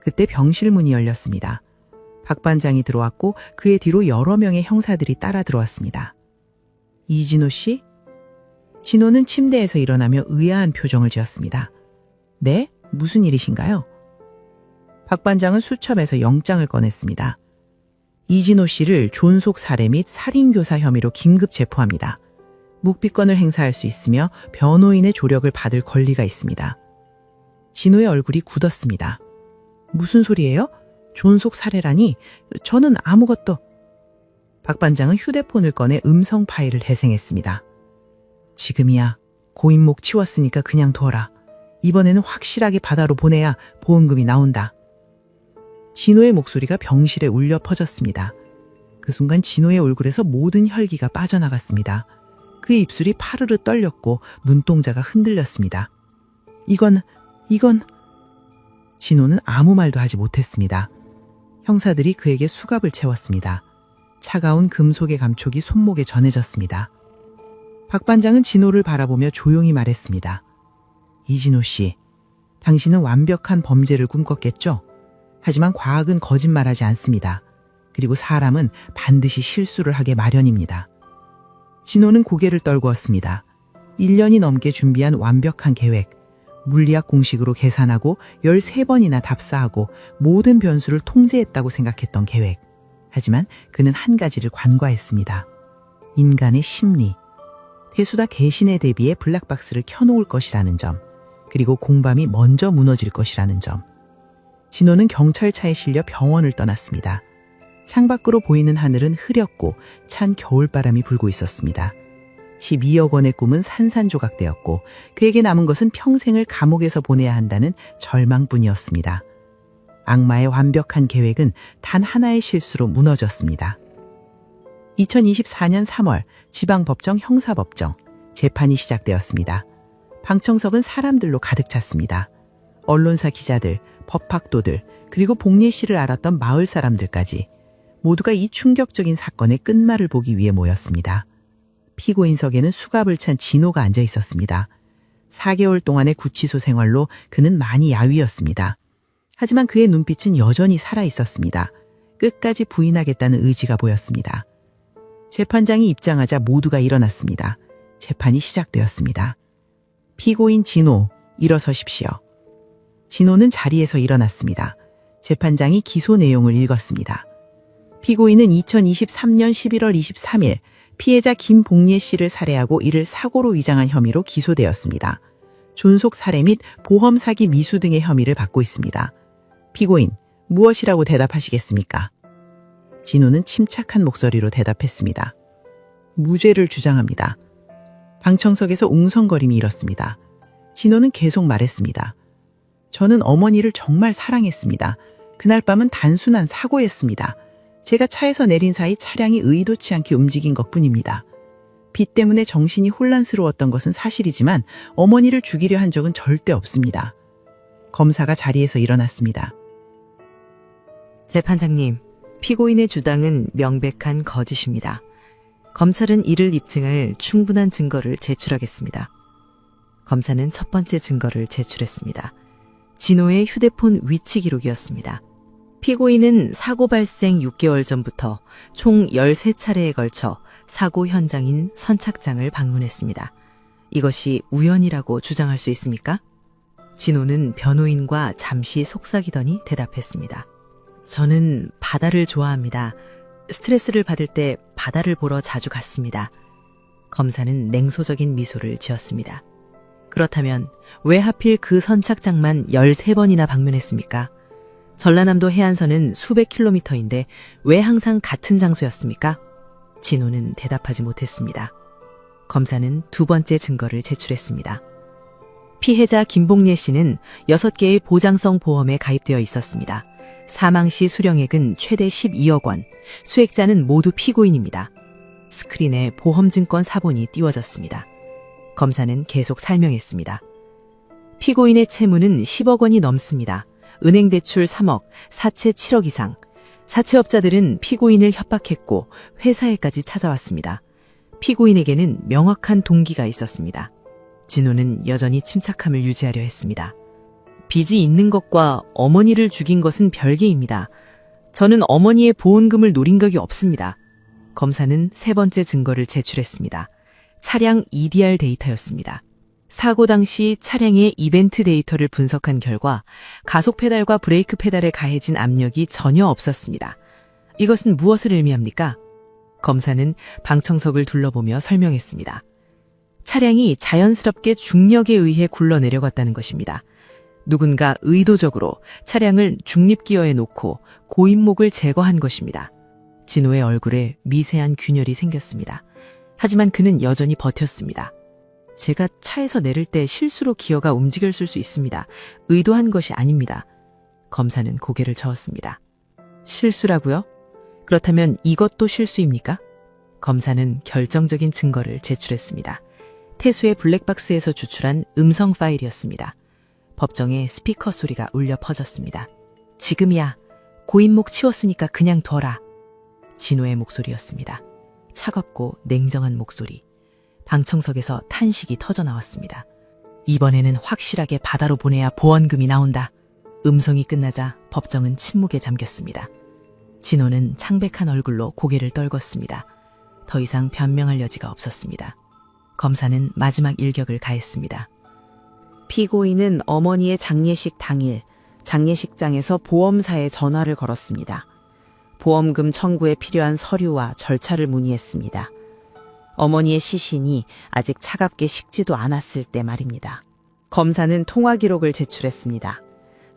그때 병실 문이 열렸습니다. 박 반장이 들어왔고 그의 뒤로 여러 명의 형사들이 따라 들어왔습니다. 이진호 씨? 진호는 침대에서 일어나며 의아한 표정을 지었습니다. 네? 무슨 일이신가요? 박 반장은 수첩에서 영장을 꺼냈습니다. 이진호 씨를 존속 살해 및 살인교사 혐의로 긴급 체포합니다. 묵비권을 행사할 수 있으며 변호인의 조력을 받을 권리가 있습니다. 진호의 얼굴이 굳었습니다. 무슨 소리예요? 존속 살해라니? 저는 아무것도... 박 반장은 휴대폰을 꺼내 음성 파일을 회생했습니다. 지금이야. 고인목 치웠으니까 그냥 둬라. 이번에는 확실하게 바다로 보내야 보험금이 나온다. 진호의 목소리가 병실에 울려 퍼졌습니다. 그 순간 진호의 얼굴에서 모든 혈기가 빠져나갔습니다. 그의 입술이 파르르 떨렸고 눈동자가 흔들렸습니다. 이건... 진호는 아무 말도 하지 못했습니다. 형사들이 그에게 수갑을 채웠습니다. 차가운 금속의 감촉이 손목에 전해졌습니다. 박 반장은 진호를 바라보며 조용히 말했습니다. 이진호 씨, 당신은 완벽한 범죄를 꿈꿨겠죠? 하지만 과학은 거짓말하지 않습니다. 그리고 사람은 반드시 실수를 하게 마련입니다. 진호는 고개를 떨구었습니다. 1년이 넘게 준비한 완벽한 계획, 물리학 공식으로 계산하고 13번이나 답사하고 모든 변수를 통제했다고 생각했던 계획. 하지만 그는 한 가지를 관과했습니다. 인간의 심리. 태수다 개신에 대비해 블랙박스를 켜놓을 것이라는 점, 그리고 공밤이 먼저 무너질 것이라는 점. 진호는 경찰차에 실려 병원을 떠났습니다. 창밖으로 보이는 하늘은 흐렸고 찬 겨울바람이 불고 있었습니다. 12억 원의 꿈은 산산조각되었고 그에게 남은 것은 평생을 감옥에서 보내야 한다는 절망뿐이었습니다. 악마의 완벽한 계획은 단 하나의 실수로 무너졌습니다. 2024년 3월 지방법정 형사법정 재판이 시작되었습니다. 방청석은 사람들로 가득 찼습니다. 언론사 기자들, 법학도들, 그리고 복례 씨를 알았던 마을 사람들까지 모두가 이 충격적인 사건의 끝말을 보기 위해 모였습니다. 피고인석에는 수갑을 찬 진호가 앉아 있었습니다. 4개월 동안의 구치소 생활로 그는 많이 야위었습니다. 하지만 그의 눈빛은 여전히 살아 있었습니다. 끝까지 부인하겠다는 의지가 보였습니다. 재판장이 입장하자 모두가 일어났습니다. 재판이 시작되었습니다. 피고인 진호, 일어서십시오. 진호는 자리에서 일어났습니다. 재판장이 기소 내용을 읽었습니다. 피고인은 2023년 11월 23일 피해자 김복례 씨를 살해하고 이를 사고로 위장한 혐의로 기소되었습니다. 존속 살해 및 보험 사기 미수 등의 혐의를 받고 있습니다. 피고인, 무엇이라고 대답하시겠습니까? 진호는 침착한 목소리로 대답했습니다. 무죄를 주장합니다. 방청석에서 웅성거림이 일었습니다. 진호는 계속 말했습니다. 저는 어머니를 정말 사랑했습니다. 그날 밤은 단순한 사고였습니다. 제가 차에서 내린 사이 차량이 의도치 않게 움직인 것뿐입니다. 비 때문에 정신이 혼란스러웠던 것은 사실이지만 어머니를 죽이려 한 적은 절대 없습니다. 검사가 자리에서 일어났습니다. 재판장님, 피고인의 주장은 명백한 거짓입니다. 검찰은 이를 입증할 충분한 증거를 제출하겠습니다. 검사는 첫 번째 증거를 제출했습니다. 진호의 휴대폰 위치 기록이었습니다. 피고인은 사고 발생 6개월 전부터 총 13차례에 걸쳐 사고 현장인 선착장을 방문했습니다. 이것이 우연이라고 주장할 수 있습니까? 진호는 변호인과 잠시 속삭이더니 대답했습니다. 저는 바다를 좋아합니다. 스트레스를 받을 때 바다를 보러 자주 갔습니다. 검사는 냉소적인 미소를 지었습니다. 그렇다면 왜 하필 그 선착장만 13번이나 방문했습니까? 전라남도 해안선은 수백 킬로미터인데 왜 항상 같은 장소였습니까? 진호는 대답하지 못했습니다. 검사는 두 번째 증거를 제출했습니다. 피해자 김복례 씨는 6개의 보장성 보험에 가입되어 있었습니다. 사망 시 수령액은 최대 12억 원, 수액자는 모두 피고인입니다. 스크린에 보험증권 사본이 띄워졌습니다. 검사는 계속 설명했습니다. 피고인의 채무는 10억 원이 넘습니다. 은행 대출 3억, 사채 7억 이상. 사채업자들은 피고인을 협박했고 회사에까지 찾아왔습니다. 피고인에게는 명확한 동기가 있었습니다. 진호는 여전히 침착함을 유지하려 했습니다. 빚이 있는 것과 어머니를 죽인 것은 별개입니다. 저는 어머니의 보험금을 노린 적이 없습니다. 검사는 세 번째 증거를 제출했습니다. 차량 EDR 데이터였습니다. 사고 당시 차량의 이벤트 데이터를 분석한 결과 가속 페달과 브레이크 페달에 가해진 압력이 전혀 없었습니다. 이것은 무엇을 의미합니까? 검사는 방청석을 둘러보며 설명했습니다. 차량이 자연스럽게 중력에 의해 굴러내려갔다는 것입니다. 누군가 의도적으로 차량을 중립기어에 놓고 고인목을 제거한 것입니다. 진호의 얼굴에 미세한 균열이 생겼습니다. 하지만 그는 여전히 버텼습니다. 제가 차에서 내릴 때 실수로 기어가 움직였을 수 있습니다. 의도한 것이 아닙니다. 검사는 고개를 저었습니다. 실수라고요? 그렇다면 이것도 실수입니까? 검사는 결정적인 증거를 제출했습니다. 태수의 블랙박스에서 추출한 음성 파일이었습니다. 법정에 스피커 소리가 울려 퍼졌습니다. 지금이야. 고인목 치웠으니까 그냥 둬라. 진호의 목소리였습니다. 차갑고 냉정한 목소리. 방청석에서 탄식이 터져나왔습니다. 이번에는 확실하게 바다로 보내야 보험금이 나온다. 음성이 끝나자 법정은 침묵에 잠겼습니다. 진호는 창백한 얼굴로 고개를 떨궜습니다. 더 이상 변명할 여지가 없었습니다. 검사는 마지막 일격을 가했습니다. 피고인은 어머니의 장례식 당일 장례식장에서 보험사에 전화를 걸었습니다. 보험금 청구에 필요한 서류와 절차를 문의했습니다. 어머니의 시신이 아직 차갑게 식지도 않았을 때 말입니다. 검사는 통화 기록을 제출했습니다.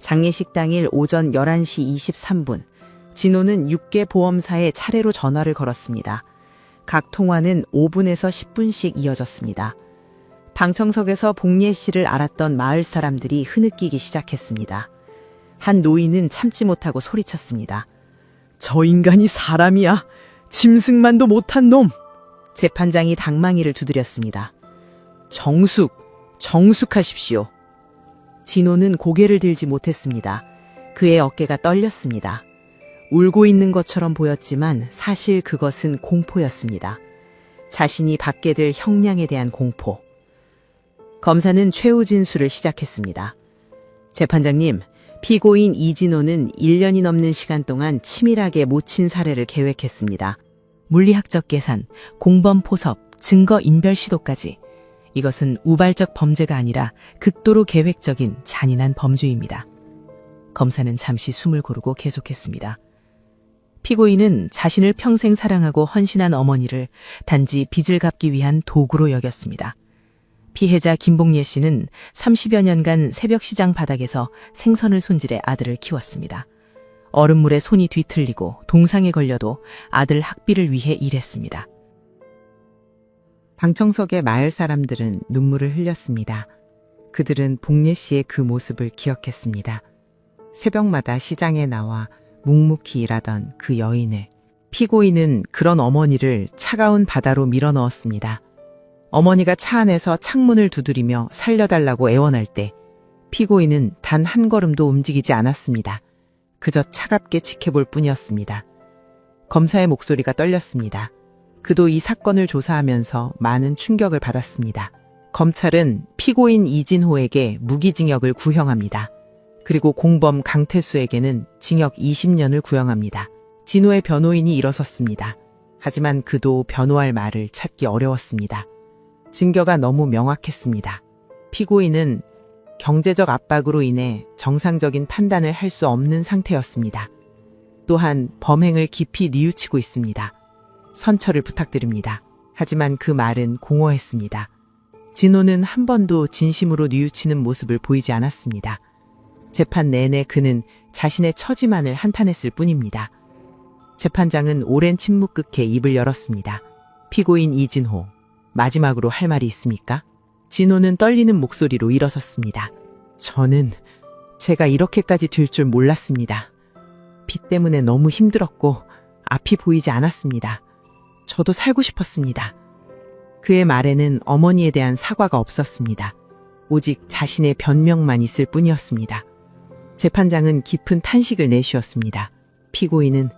장례식 당일 오전 11시 23분, 진호는 6개 보험사에 차례로 전화를 걸었습니다. 각 통화는 5분에서 10분씩 이어졌습니다. 방청석에서 복례 씨를 알았던 마을 사람들이 흐느끼기 시작했습니다. 한 노인은 참지 못하고 소리쳤습니다. 저 인간이 사람이야. 짐승만도 못한 놈. 재판장이 당망이를 두드렸습니다. 정숙하십시오. 진호는 고개를 들지 못했습니다. 그의 어깨가 떨렸습니다. 울고 있는 것처럼 보였지만 사실 그것은 공포였습니다. 자신이 받게 될 형량에 대한 공포. 검사는 최후 진술을 시작했습니다. 재판장님, 피고인 이진호는 1년이 넘는 시간 동안 치밀하게 모친 살해를 계획했습니다. 물리학적 계산, 공범 포섭, 증거 인멸 시도까지. 이것은 우발적 범죄가 아니라 극도로 계획적인 잔인한 범죄입니다. 검사는 잠시 숨을 고르고 계속했습니다. 피고인은 자신을 평생 사랑하고 헌신한 어머니를 단지 빚을 갚기 위한 도구로 여겼습니다. 피해자 김복례 씨는 30여 년간 새벽시장 바닥에서 생선을 손질해 아들을 키웠습니다. 얼음물에 손이 뒤틀리고 동상에 걸려도 아들 학비를 위해 일했습니다. 방청석의 마을 사람들은 눈물을 흘렸습니다. 그들은 복례 씨의 그 모습을 기억했습니다. 새벽마다 시장에 나와 묵묵히 일하던 그 여인을. 피고인은 그런 어머니를 차가운 바다로 밀어넣었습니다. 어머니가 차 안에서 창문을 두드리며 살려달라고 애원할 때 피고인은 단 한 걸음도 움직이지 않았습니다. 그저 차갑게 지켜볼 뿐이었습니다. 검사의 목소리가 떨렸습니다. 그도 이 사건을 조사하면서 많은 충격을 받았습니다. 검찰은 피고인 이진호에게 무기징역을 구형합니다. 그리고 공범 강태수에게는 징역 20년을 구형합니다. 진호의 변호인이 일어섰습니다. 하지만 그도 변호할 말을 찾기 어려웠습니다. 증거가 너무 명확했습니다. 피고인은 경제적 압박으로 인해 정상적인 판단을 할 수 없는 상태였습니다. 또한 범행을 깊이 뉘우치고 있습니다. 선처를 부탁드립니다. 하지만 그 말은 공허했습니다. 진호는 한 번도 진심으로 뉘우치는 모습을 보이지 않았습니다. 재판 내내 그는 자신의 처지만을 한탄했을 뿐입니다. 재판장은 오랜 침묵 끝에 입을 열었습니다. 피고인 이진호, 마지막으로 할 말이 있습니까? 진호는 떨리는 목소리로 일어섰습니다. 저는 제가 이렇게까지 될 줄 몰랐습니다. 빚 때문에 너무 힘들었고 앞이 보이지 않았습니다. 저도 살고 싶었습니다. 그의 말에는 어머니에 대한 사과가 없었습니다. 오직 자신의 변명만 있을 뿐이었습니다. 재판장은 깊은 탄식을 내쉬었습니다. 피고인은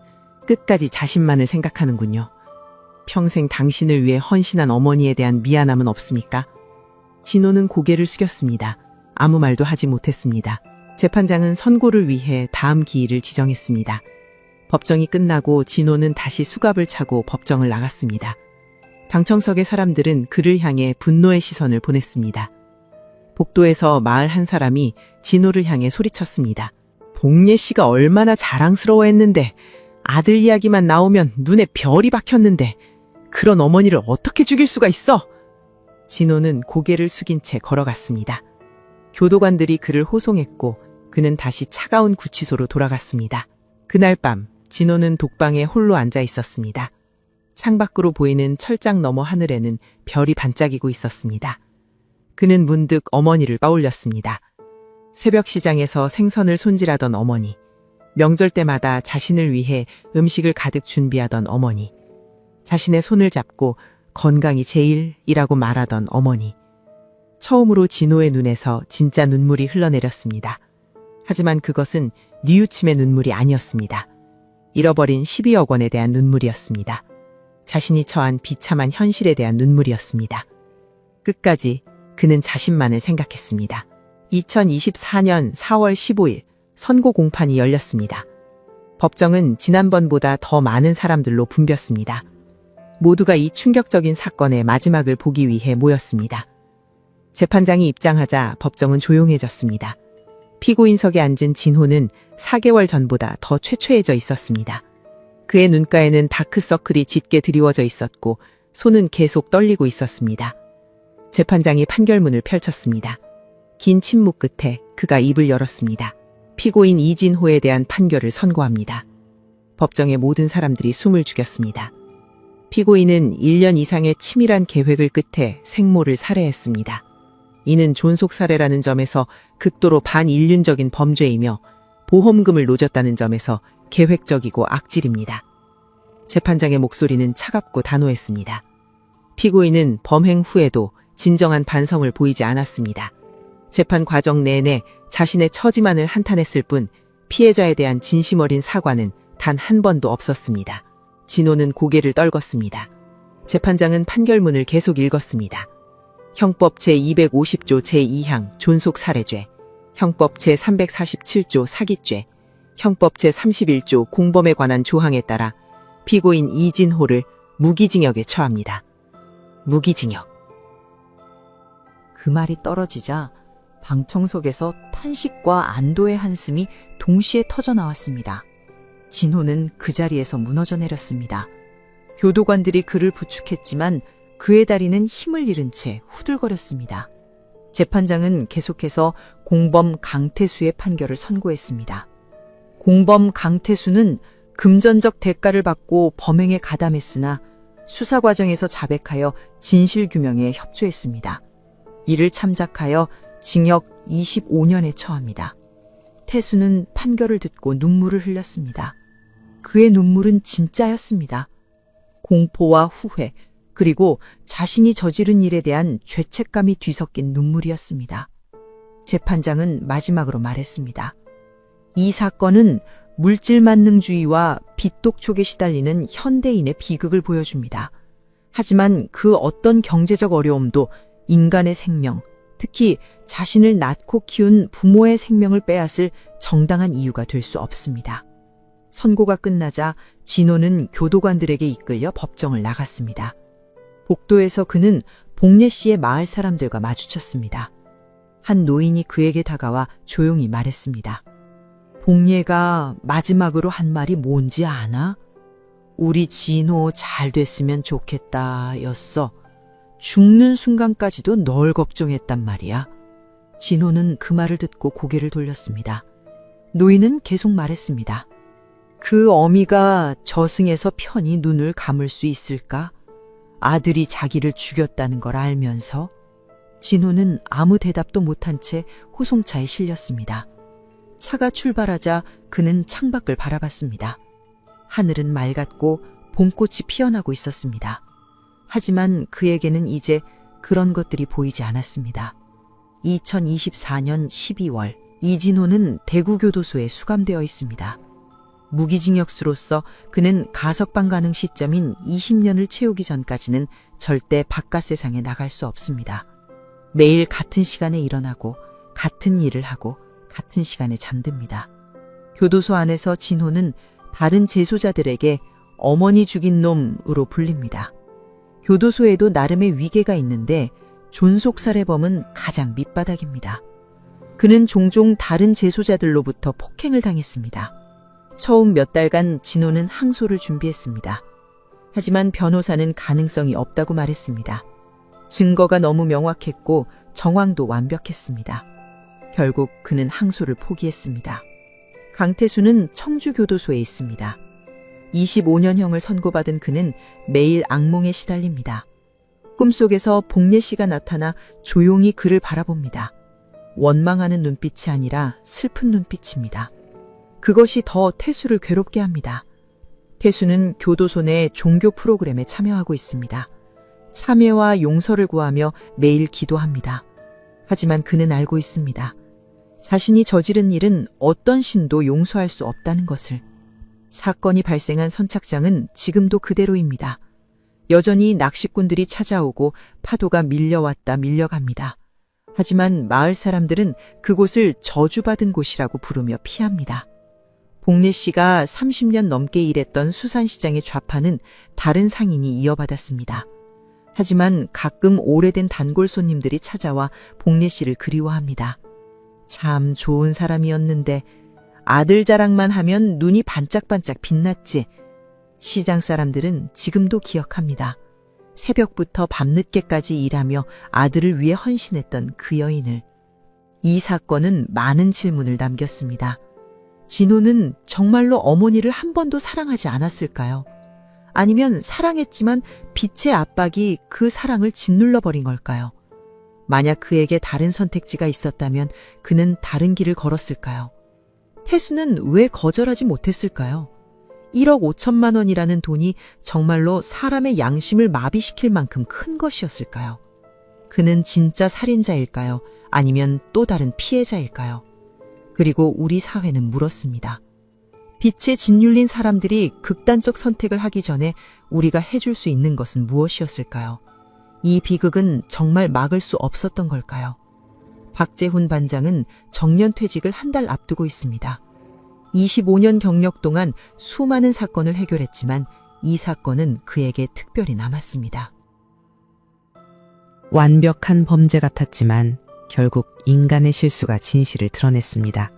끝까지 자신만을 생각하는군요. 평생 당신을 위해 헌신한 어머니에 대한 미안함은 없습니까? 진호는 고개를 숙였습니다. 아무 말도 하지 못했습니다. 재판장은 선고를 위해 다음 기일을 지정했습니다. 법정이 끝나고 진호는 다시 수갑을 차고 법정을 나갔습니다. 방청석의 사람들은 그를 향해 분노의 시선을 보냈습니다. 복도에서 마을 한 사람이 진호를 향해 소리쳤습니다. 복례 씨가 얼마나 자랑스러워했는데, 아들 이야기만 나오면 눈에 별이 박혔는데 그런 어머니를 어떻게 죽일 수가 있어? 진호는 고개를 숙인 채 걸어갔습니다. 교도관들이 그를 호송했고 그는 다시 차가운 구치소로 돌아갔습니다. 그날 밤 진호는 독방에 홀로 앉아 있었습니다. 창밖으로 보이는 철장 너머 하늘에는 별이 반짝이고 있었습니다. 그는 문득 어머니를 떠올렸습니다. 새벽 시장에서 생선을 손질하던 어머니, 명절 때마다 자신을 위해 음식을 가득 준비하던 어머니, 자신의 손을 잡고 건강이 제일이라고 말하던 어머니. 처음으로 진호의 눈에서 진짜 눈물이 흘러내렸습니다. 하지만 그것은 뉘우침의 눈물이 아니었습니다. 잃어버린 12억 원에 대한 눈물이었습니다. 자신이 처한 비참한 현실에 대한 눈물이었습니다. 끝까지 그는 자신만을 생각했습니다. 2024년 4월 15일 선고 공판이 열렸습니다. 법정은 지난번보다 더 많은 사람들로 붐볐습니다. 모두가 이 충격적인 사건의 마지막을 보기 위해 모였습니다. 재판장이 입장하자 법정은 조용해졌습니다. 피고인석에 앉은 진호는 4개월 전보다 더 최초해져 있었습니다. 그의 눈가에는 다크서클이 짙게 드리워져 있었고 손은 계속 떨리고 있었습니다. 재판장이 판결문을 펼쳤습니다. 긴 침묵 끝에 그가 입을 열었습니다. 피고인 이진호에 대한 판결을 선고합니다. 법정의 모든 사람들이 숨을 죽였습니다. 피고인은 1년 이상의 치밀한 계획을 끝에 생모를 살해했습니다. 이는 존속살해라는 점에서 극도로 반인륜적인 범죄이며 보험금을 노렸다는 점에서 계획적이고 악질입니다. 재판장의 목소리는 차갑고 단호했습니다. 피고인은 범행 후에도 진정한 반성을 보이지 않았습니다. 재판 과정 내내 자신의 처지만을 한탄했을 뿐 피해자에 대한 진심 어린 사과는 단 한 번도 없었습니다. 진호는 고개를 떨궜습니다. 재판장은 판결문을 계속 읽었습니다. 형법 제250조 제2항 존속살해죄, 형법 제347조 사기죄, 형법 제31조 공범에 관한 조항에 따라 피고인 이진호를 무기징역에 처합니다. 무기징역. 그 말이 떨어지자 방청석에서 탄식과 안도의 한숨이 동시에 터져 나왔습니다. 진호는 그 자리에서 무너져 내렸습니다. 교도관들이 그를 부축했지만 그의 다리는 힘을 잃은 채 후들거렸습니다. 재판장은 계속해서 공범 강태수의 판결을 선고했습니다. 공범 강태수는 금전적 대가를 받고 범행에 가담했으나 수사 과정에서 자백하여 진실규명에 협조했습니다. 이를 참작하여 징역 25년에 처합니다. 태수는 판결을 듣고 눈물을 흘렸습니다. 그의 눈물은 진짜였습니다. 공포와 후회, 그리고 자신이 저지른 일에 대한 죄책감이 뒤섞인 눈물이었습니다. 재판장은 마지막으로 말했습니다. 이 사건은 물질만능주의와 빚독촉에 시달리는 현대인의 비극을 보여줍니다. 하지만 그 어떤 경제적 어려움도 인간의 생명, 특히 자신을 낳고 키운 부모의 생명을 빼앗을 정당한 이유가 될 수 없습니다. 선고가 끝나자 진호는 교도관들에게 이끌려 법정을 나갔습니다. 복도에서 그는 복례 씨의 마을 사람들과 마주쳤습니다. 한 노인이 그에게 다가와 조용히 말했습니다. 복례가 마지막으로 한 말이 뭔지 아나? 우리 진호 잘 됐으면 좋겠다 였어. 죽는 순간까지도 널 걱정했단 말이야. 진호는 그 말을 듣고 고개를 돌렸습니다. 노인은 계속 말했습니다. 그 어미가 저승에서 편히 눈을 감을 수 있을까? 아들이 자기를 죽였다는 걸 알면서. 진호는 아무 대답도 못한 채 호송차에 실렸습니다. 차가 출발하자 그는 창밖을 바라봤습니다. 하늘은 맑았고 봄꽃이 피어나고 있었습니다. 하지만 그에게는 이제 그런 것들이 보이지 않았습니다. 2024년 12월, 이진호는 대구교도소에 수감되어 있습니다. 무기징역수로서 그는 가석방 가능 시점인 20년을 채우기 전까지는 절대 바깥 세상에 나갈 수 없습니다. 매일 같은 시간에 일어나고 같은 일을 하고 같은 시간에 잠듭니다. 교도소 안에서 진호는 다른 재소자들에게 어머니 죽인 놈으로 불립니다. 교도소에도 나름의 위계가 있는데 존속살해범은 가장 밑바닥입니다. 그는 종종 다른 재소자들로부터 폭행을 당했습니다. 처음 몇 달간 진호는 항소를 준비했습니다. 하지만 변호사는 가능성이 없다고 말했습니다. 증거가 너무 명확했고 정황도 완벽했습니다. 결국 그는 항소를 포기했습니다. 강태수는 청주교도소에 있습니다. 25년형을 선고받은 그는 매일 악몽에 시달립니다. 꿈속에서 복례 씨가 나타나 조용히 그를 바라봅니다. 원망하는 눈빛이 아니라 슬픈 눈빛입니다. 그것이 더 태수를 괴롭게 합니다. 태수는 교도소 내 종교 프로그램에 참여하고 있습니다. 참회와 용서를 구하며 매일 기도합니다. 하지만 그는 알고 있습니다. 자신이 저지른 일은 어떤 신도 용서할 수 없다는 것을. 사건이 발생한 선착장은 지금도 그대로입니다. 여전히 낚시꾼들이 찾아오고 파도가 밀려왔다 밀려갑니다. 하지만 마을 사람들은 그곳을 저주받은 곳이라고 부르며 피합니다. 복례 씨가 30년 넘게 일했던 수산시장의 좌판은 다른 상인이 이어받았습니다. 하지만 가끔 오래된 단골 손님들이 찾아와 복례 씨를 그리워합니다. 참 좋은 사람이었는데 아들 자랑만 하면 눈이 반짝반짝 빛났지. 시장 사람들은 지금도 기억합니다. 새벽부터 밤늦게까지 일하며 아들을 위해 헌신했던 그 여인을. 이 사건은 많은 질문을 남겼습니다. 진호는 정말로 어머니를 한 번도 사랑하지 않았을까요? 아니면 사랑했지만 빛의 압박이 그 사랑을 짓눌러버린 걸까요? 만약 그에게 다른 선택지가 있었다면 그는 다른 길을 걸었을까요? 태수는 왜 거절하지 못했을까요? 1억 5천만 원이라는 돈이 정말로 사람의 양심을 마비시킬 만큼 큰 것이었을까요? 그는 진짜 살인자일까요? 아니면 또 다른 피해자일까요? 그리고 우리 사회는 물었습니다. 빛에 짓눌린 사람들이 극단적 선택을 하기 전에 우리가 해줄 수 있는 것은 무엇이었을까요? 이 비극은 정말 막을 수 없었던 걸까요? 박재훈 반장은 정년퇴직을 한 달 앞두고 있습니다. 25년 경력 동안 수많은 사건을 해결했지만 이 사건은 그에게 특별히 남았습니다. 완벽한 범죄 같았지만 결국 인간의 실수가 진실을 드러냈습니다.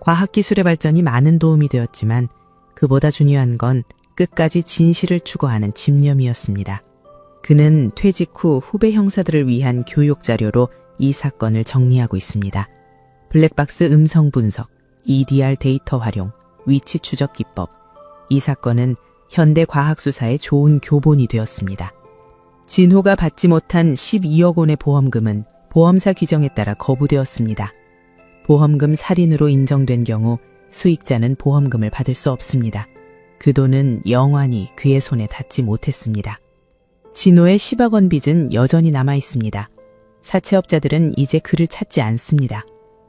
과학기술의 발전이 많은 도움이 되었지만 그보다 중요한 건 끝까지 진실을 추구하는 집념이었습니다. 그는 퇴직 후 후배 형사들을 위한 교육 자료로 이 사건을 정리하고 있습니다. 블랙박스 음성 분석, EDR 데이터 활용, 위치 추적 기법. 이 사건은 현대 과학 수사의 좋은 교본이 되었습니다. 진호가 받지 못한 12억 원의 보험금은 보험사 규정에 따라 거부되었습니다. 보험금 살인으로 인정된 경우 수익자는 보험금을 받을 수 없습니다. 그 돈은 영원히 그의 손에 닿지 못했습니다. 진호의 10억 원 빚은 여전히 남아 있습니다. 사채업자들은 이제 그를 찾지 않습니다.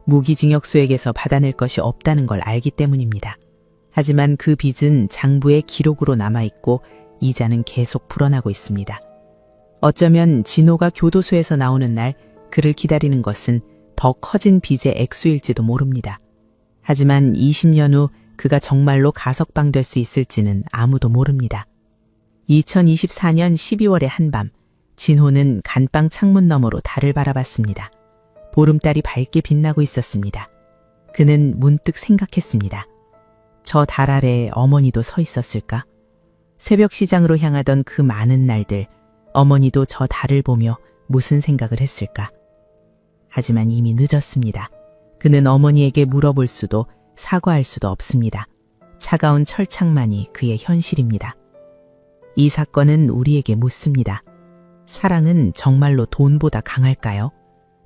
무기징역수에게서 받아낼 것이 없다는 걸 알기 때문입니다. 하지만 그 빚은 장부의 기록으로 남아있고 이자는 계속 불어나고 있습니다. 어쩌면 진호가 교도소에서 나오는 날 그를 기다리는 것은 더 커진 빚의 액수일지도 모릅니다. 하지만 20년 후 그가 정말로 가석방될 수 있을지는 아무도 모릅니다. 2024년 12월의 한밤, 진호는 간방 창문 너머로 달을 바라봤습니다. 보름달이 밝게 빛나고 있었습니다. 그는 문득 생각했습니다. 저 달 아래에 어머니도 서 있었을까? 새벽 시장으로 향하던 그 많은 날들, 어머니도 저 달을 보며 무슨 생각을 했을까? 하지만 이미 늦었습니다. 그는 어머니에게 물어볼 수도 사과할 수도 없습니다. 차가운 철창만이 그의 현실입니다. 이 사건은 우리에게 묻습니다. 사랑은 정말로 돈보다 강할까요?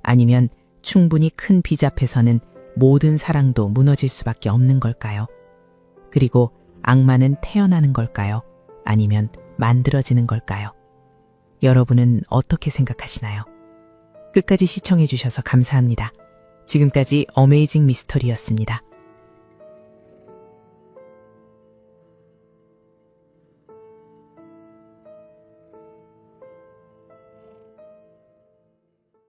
아니면 충분히 큰 빚 앞에서는 모든 사랑도 무너질 수밖에 없는 걸까요? 그리고 악마는 태어나는 걸까요? 아니면 만들어지는 걸까요? 여러분은 어떻게 생각하시나요? 끝까지 시청해 주셔서 감사합니다. 지금까지 어메이징 미스터리였습니다.